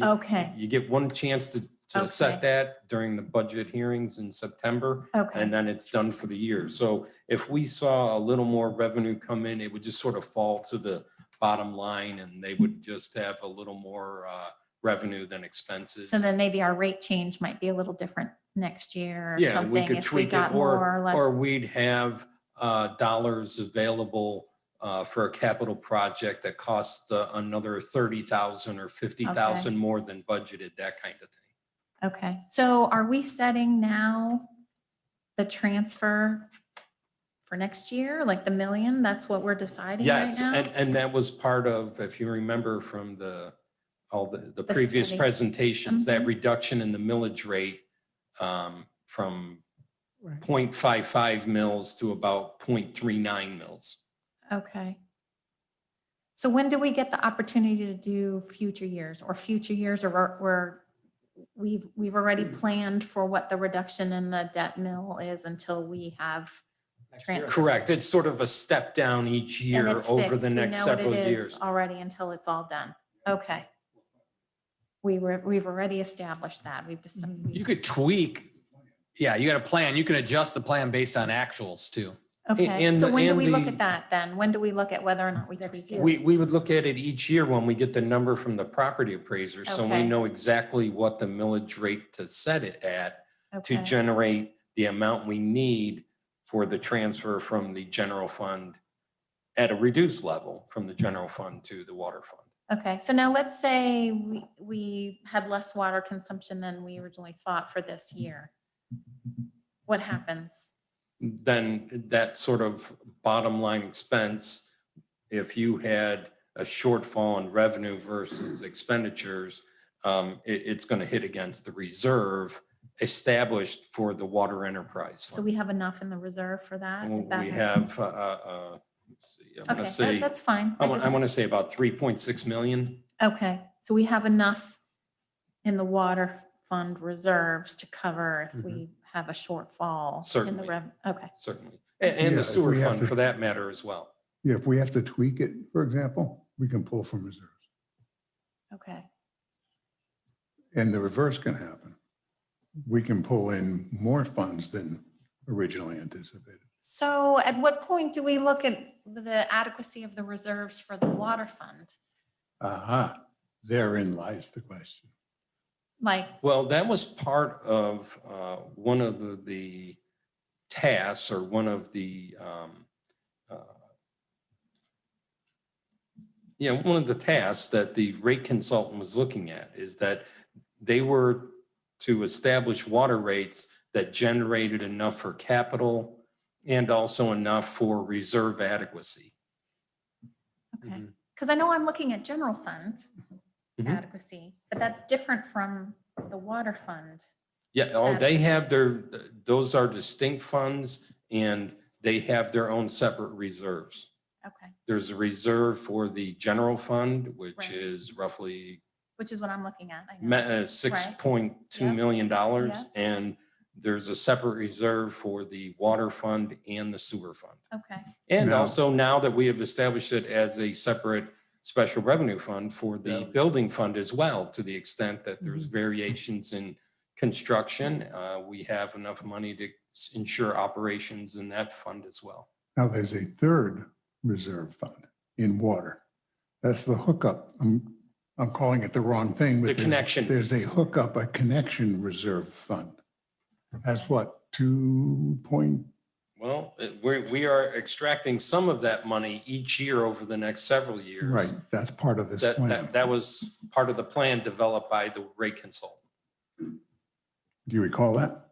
okay, you get one chance to Okay. set that during the budget hearings in September. okay, And then it's done for the year. So if we saw a little more revenue come in, it would just sort of fall to the bottom line and they would just have a little more revenue than expenses. so then maybe our rate change might be a little different next year or Yeah, we something could if we tweak got it, more or less. or we'd have dollars available for a capital project that costs another 30,000 or 50,000 more than budgeted, that kind of thing. Okay, so are we setting now the transfer for next year, like the million? That's what we're deciding right Yes, now? and that was part of, if you remember from all the previous study. presentations, that Mhm. reduction in the millage rate from Right. 0.55 mils to about 0.39 mils. Okay. So when do we get the opportunity to do future years, or we've already planned for what the reduction in the debt mill is until we have transfer? Correct. It's sort of a step down each And year it's over fixed. the We next know what several it is years. already until it's all done. Okay. We've already established that. We've just. You could tweak. Yeah, you got a plan. You can adjust the plan based on actuals too. Okay, and so the- when do and we look the- at that then? When do we look at whether or not we tweak it? We would look at it each year when we get the number from the property appraiser, so we Okay. know exactly what the millage rate to set it at to Okay, generate the amount we need for the transfer from the general fund at a reduced level from the general fund to the water fund. okay, so now let's say we had less water consumption than we originally thought for this year. What happens? Then that sort of bottom line expense, if you had a shortfall in revenue versus expenditures, it's going to hit against the reserve established for the water enterprise So fund. we have enough in the reserve for that? if that We happens? have, let's see, I'm Okay, going to say, that's fine. I want to say about 3.6 million. Okay, so we have enough in the water fund reserves to cover if we have a shortfall in the Certainly. okay, Certainly. And Yeah, the if sewer we have fund to- for that matter as well. Yeah, if we have to tweak it, for example, we can pull from reserves. okay. And the reverse can happen. We can pull in more funds than originally anticipated. So at what point do we look at the adequacy of the reserves for the water fund? Aha, therein lies the question. Like, Well, that was part of one of the tasks or one of the, one of the tasks that the rate consultant was looking at is that they were to establish water rates that generated enough for capital and also enough for reserve adequacy. okay, because I know I'm looking at general fund Mhm. adequacy, but that's different from the water fund. Yeah, oh, they have those are distinct funds and they have their own separate reserves. Okay, There's a reserve for the general fund, which Right. is roughly which is what I'm looking at. I know. $6.2 Yep. million. Yep. And there's a separate reserve for the water fund and the sewer fund. Okay, And Now- also now that we have established it as a separate special revenue fund for the building fund as well, to the extent that there's variations in construction, we have enough money to ensure operations in that fund as well. Now, there's a third reserve fund in water. That's the hookup. I'm calling it the wrong thing. but The there's- connection There's a fees. hookup, a connection reserve fund. That's what, 2 point, Well, we are extracting some of that money each year over the next several years. right, that's part of this plan. That was part of the plan developed by the rate consultant. Do you recall that?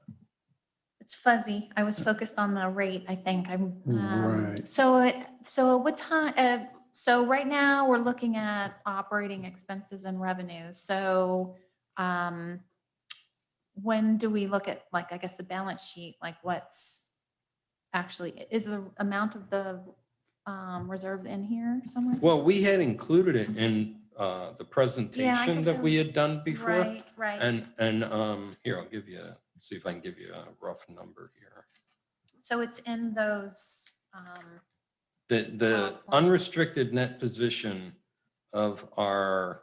It's fuzzy. I was focused on the rate, I think. Right. So what time, so right now we're looking at operating expenses and revenues. So, when do we look at, like, I guess the balance sheet, like what's actually, is the amount of the, reserves in here somewhere? Well, we had included it in the presentation guess that I we would- had done before. Right, right. And here, I'll give you, see if I can give you a rough number here. So it's in those, The unrestricted net position of our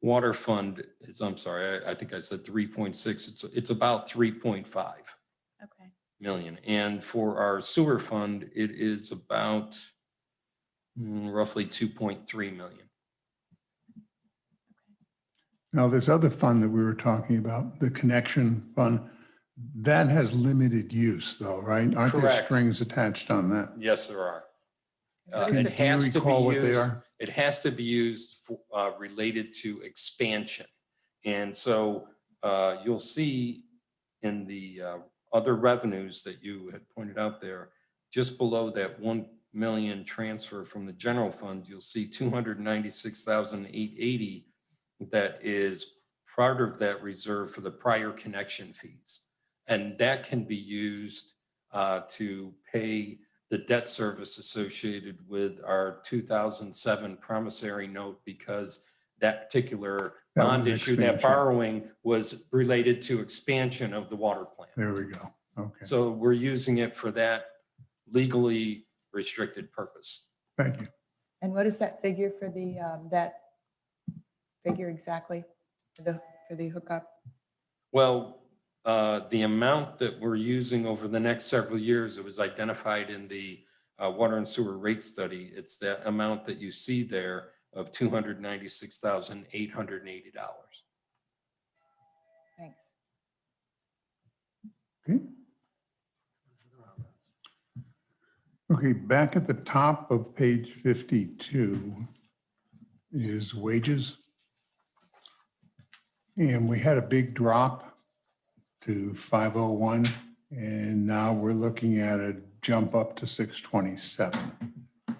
water fund is, I'm sorry, I think I said 3.6. It's about 3.5 okay. million. And for our sewer fund, it is about roughly 2.3 million. Now, this other fund that we were talking about, the connection fund, that has limited use though, right? Aren't there Correct. strings attached on that? Yes, there are. What is It the- Do you has to recall be what they used, are? it has to be used for, related to expansion. And so you'll see in the other revenues that you had pointed out there, just below that 1 million transfer from the general fund, you'll see 296,880 that is part of that reserve for the prior connection fees. And that can be used to pay the debt service associated with our 2007 promissory note, because that particular That was bond issue, that expansion. borrowing was related to expansion of the water plant. There we go. Okay, So we're using it for that legally restricted purpose. thank you. And what is that figure for the, that figure exactly for the hookup? Well, the amount that we're using over the next several years, it was identified in the water and sewer rate study. It's the amount that you see there of $296,880. Thanks. Okay. Okay, back at the top of page 52 is wages. And we had a big drop to 501, and now we're looking at a jump up to 627.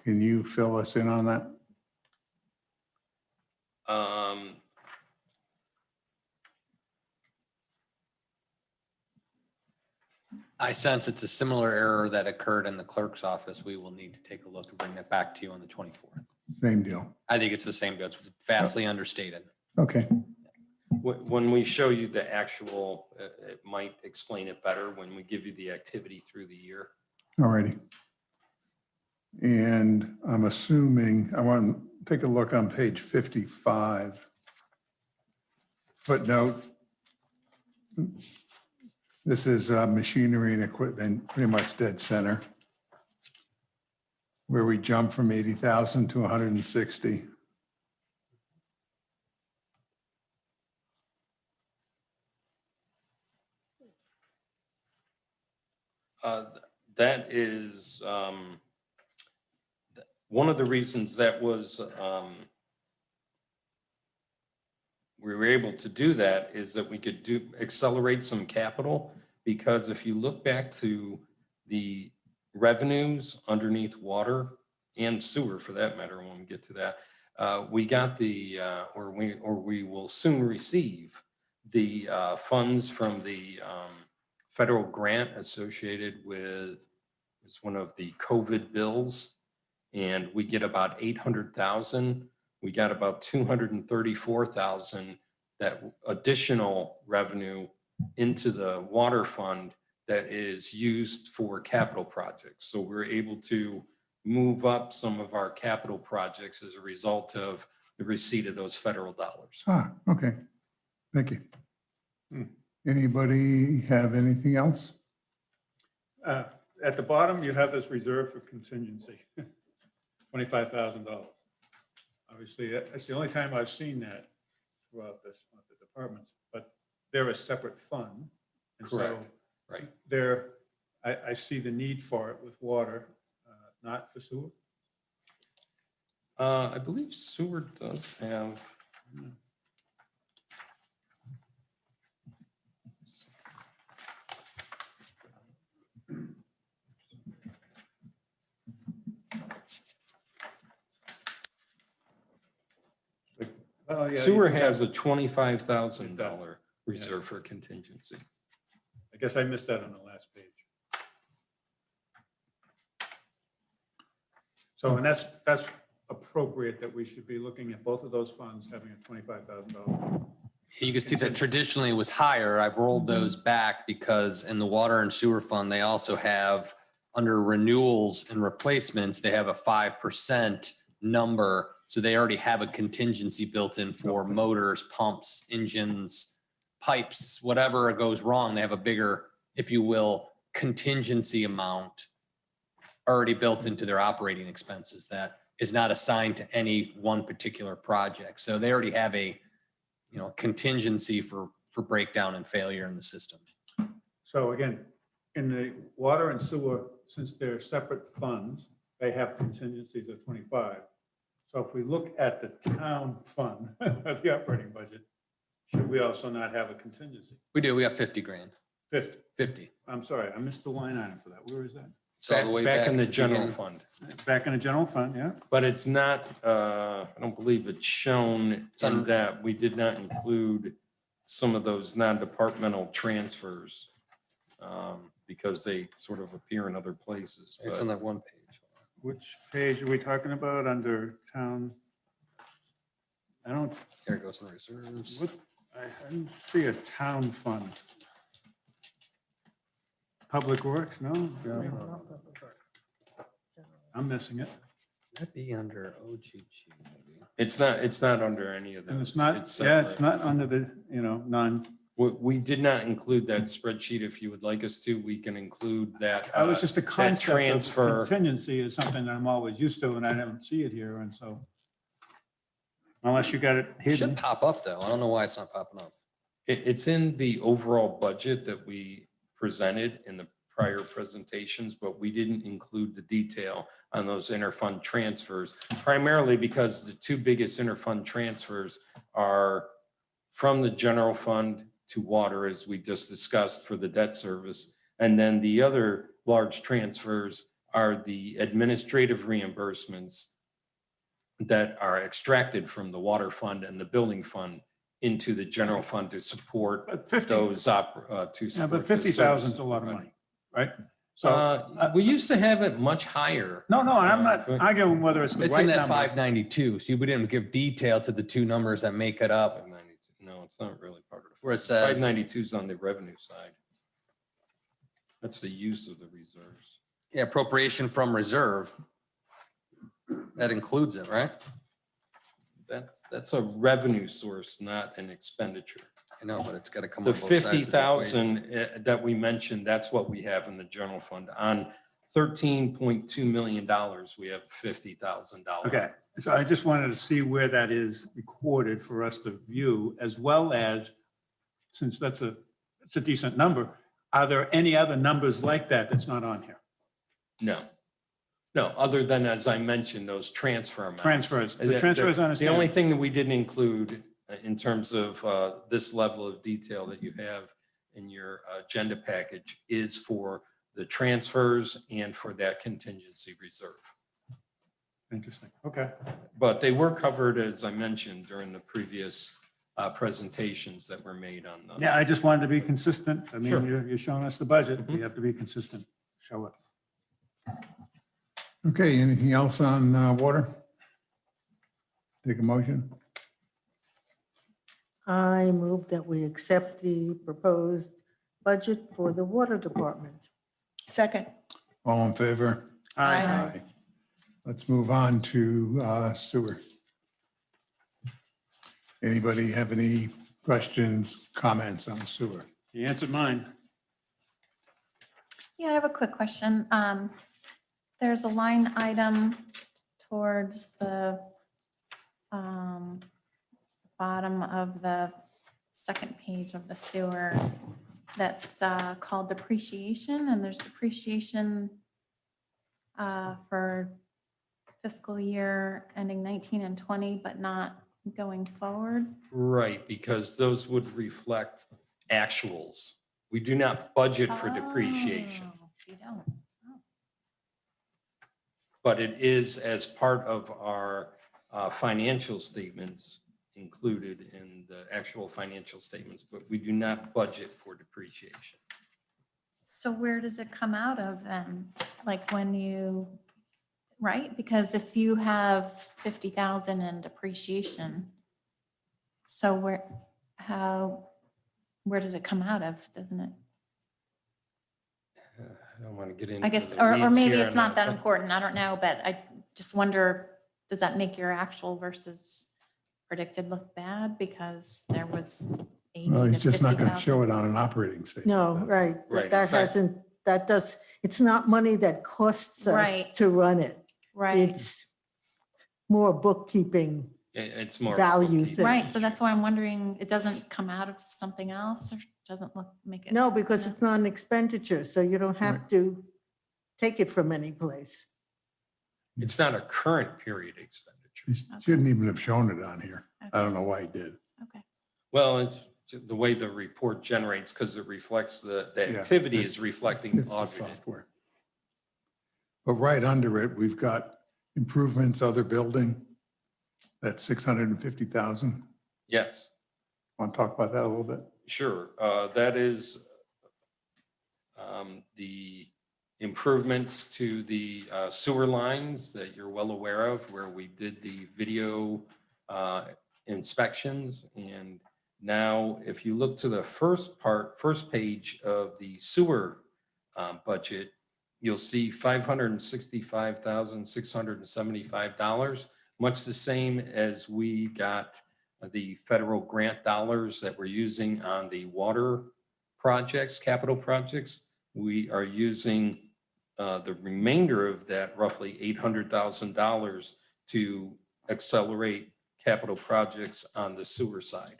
Can you fill us in on that? I sense it's a similar error that occurred in the clerk's office. We will need to take a look and bring that back to you on the 24th. Same deal. I think it's the same, but it's vastly understated. Okay, When we show you the actual, it might explain it better when we give you the activity through the year. all righty. And I'm assuming, I want to take a look on page 55. Footnote. This is machinery and equipment, pretty much dead center, where we jump from 80,000 to 160. That is one of the reasons that was we were able to do that is that we could accelerate some capital, because if you look back to the revenues underneath water and sewer for that matter, when we get to that, we got the or we will soon receive the funds from the federal grant associated with, it's one of the COVID bills, and we get about 800,000. We got about 234,000 that additional revenue into the water fund that is used for capital projects. So we're able to move up some of our capital projects as a result of the receipt of those federal dollars. Ah, okay. Thank you. Anybody have anything else? At the bottom, you have this reserve for contingency, $25,000. Obviously, that's the only time I've seen that throughout this, the departments, but they're a separate fund. And so Correct. Right. there, I see the need for it with water, not for sewer. I believe sewer does have. Oh, yeah, Sewer you has a have- $25,000 reserve for contingency. I guess I missed that on the last page. So, and that's appropriate that we should be looking at both of those funds having a $25,000. You can see that traditionally it was higher. I've rolled those back because in the water and sewer fund, they also have under renewals and replacements, they have a 5% number. So they already have a contingency built in for motors, pumps, engines, pipes, whatever goes wrong. They have a bigger, if you will, contingency amount already built into their operating expenses that is not assigned to any one particular project. So they already have a, contingency for breakdown and failure in the system. So again, in the water and sewer, since they're separate funds, they have contingencies of 25. So if we look at the town fund of the operating budget, should we also not have a contingency? We do, we have 50 grand, 50. 50. I'm sorry, I missed the line item for that. Where is that? So the way Back in the at general beginning. fund. Back in the general fund, yeah? But it's not, I don't believe it's shown It's on- in that we did not include some of those non-departmental transfers because they sort of appear in other places. It's But on that one page. Which page are we talking about under town? I don't, Here it goes in reserves. what, I didn't see a town fund. Public Works, no? I'm missing it. That'd be under OGG maybe. it's not under any of those. And it's not, yeah, separate. it's not under the, non, We did not include that spreadsheet. If you would like us to, we can include that. I was just the that concept of transfer. contingency is something that I'm always used to, and I don't see it here, and so. Unless you got it It should hidden. pop up though. I don't know why it's not popping up. It's in the overall budget that we presented in the prior presentations, but we didn't include the detail on those interfund transfers, primarily because the two biggest interfund transfers are from the general fund to water, as we just discussed for the debt service. And then the other large transfers are the administrative reimbursements that are extracted from the water fund and the building fund into the general fund to support But 50, those to yeah, support. but the 50,000 is services a lot of provided. money, right? So, We used to have it much higher. no, I'm not arguing whether it's the It's in right that number. 592. So we didn't give detail to the two numbers that make it up. 592. No, it's not really part of Where it. it says- 592 is on the revenue side. That's the use of the reserves. Yeah, appropriation from reserve. That includes it, right? That's a revenue source, not an expenditure. I know, but it's got to come The on both sides of the equation. 50,000 that we mentioned, that's what we have in the general fund. On $13.2 million, we have $50,000. Okay, so I just wanted to see where that is recorded for us to view, as well as, since it's a decent number, are there any other numbers like that that's not on here? No, other than, as I mentioned, those transfer amounts. Transfers, the transfers, I The understand. only thing that we didn't include in terms of this level of detail that you have in your agenda package is for the transfers and for that contingency reserve. Interesting, okay. But they were covered, as I mentioned, during the previous presentations that were made on the. Yeah, I just wanted to be consistent. I mean, Sure. you're showing us the budget. We Mhm. have to be consistent. Show it. Okay, anything else on water? Take a motion. I move that we accept the proposed budget for the water department. Second. All in favor? Aye. Let's move on to sewer. Anybody have any questions, comments on sewer? You answered mine. Yeah, I have a quick question. There's a line item towards the bottom of the second page of the sewer that's called depreciation, and there's depreciation for fiscal year ending 19 and 20, but not going forward. Right, because those would reflect actuals. We do not budget for depreciation, Oh, you don't. but it is as part of our financial statements included in the actual financial statements, but we do not budget for depreciation. So where does it come out of then? Like when you, right? Because if you have 50,000 in depreciation, so where does it come out of, doesn't it? I don't want to get into I guess, the or weeds maybe here it's on not that important. I don't know, but I just wonder, does that make your actual versus predicted look bad because there was 80 Well, to he's just not going to 50,000? show it on an operating statement. No, right. Right, That it's not- hasn't, that does, it's not money that costs us Right. to run it. Right, It's more bookkeeping. It's more. Value bookkeeping. thing. right. So that's why I'm wondering, it doesn't come out of something else or doesn't make it? No, because it's not an expenditure, so you don't have to take it from any place. It's not a current period expenditure. He shouldn't even have shown it on here. I Okay. don't know why he did. Okay. Well, it's the way the report generates because it reflects the Yeah, activity it's- is reflecting It's the audited. software. But right under it, we've got improvements, other building. That's 650,000. Yes, Want to talk about that a little bit? sure. That is the improvements to the sewer lines that you're well aware of, where we did the video inspections. And now, if you look to the first page of the sewer budget, you'll see $565,675, much the same as we got the federal grant dollars that we're using on the water projects, capital projects. We are using the remainder of that, roughly $800,000, to accelerate capital projects on the sewer side. And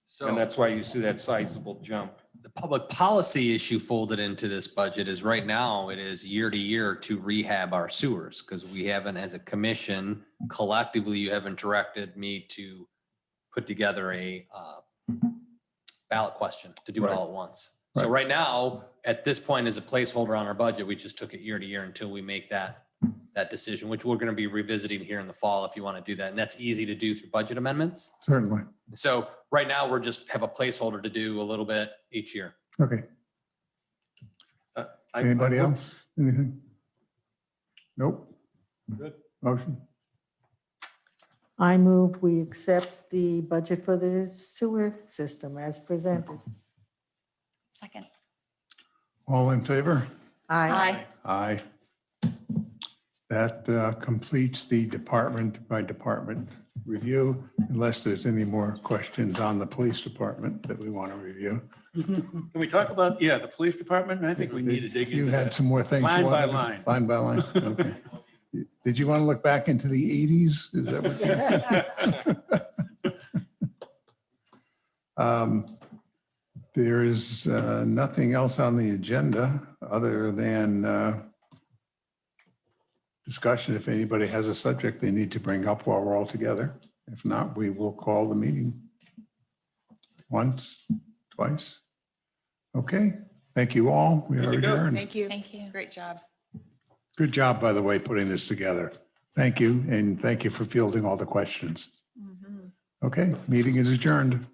So that's why you see that sizable jump. the public policy issue folded into this budget is right now it is year to year to rehab our sewers because we haven't, as a commission, collectively, you haven't directed me to put together a ballot question to do it all at once. So right now, at this point, as a placeholder on our budget, we just took it year to year until we make that decision, which we're going to be revisiting here in the fall if you want to do that. And that's easy to do through budget amendments. Certainly. So right now, we're just have a placeholder to do a little bit each year. Okay. Anybody else? Anything? Nope. Good. Motion? I move we accept the budget for the sewer system as presented. Second. All in favor? Aye. Aye. That completes the department by department review, unless there's any more questions on the police department that we want to review. Can we talk about, the police department? I think we need to dig You into had that. some more things. you Line by wanted to- line. Line by line, okay. Did you want to look back into the 80s? Is that what you said? There is nothing else on the agenda other than discussion. If anybody has a subject they need to bring up while we're all together. If not, we will call the meeting. Once, twice. Okay, thank you all. We are adjourned. Thank you. Thank you. Great job. Good job, by the way, putting this together. Thank you, and thank you for fielding all the questions. Okay, meeting is adjourned.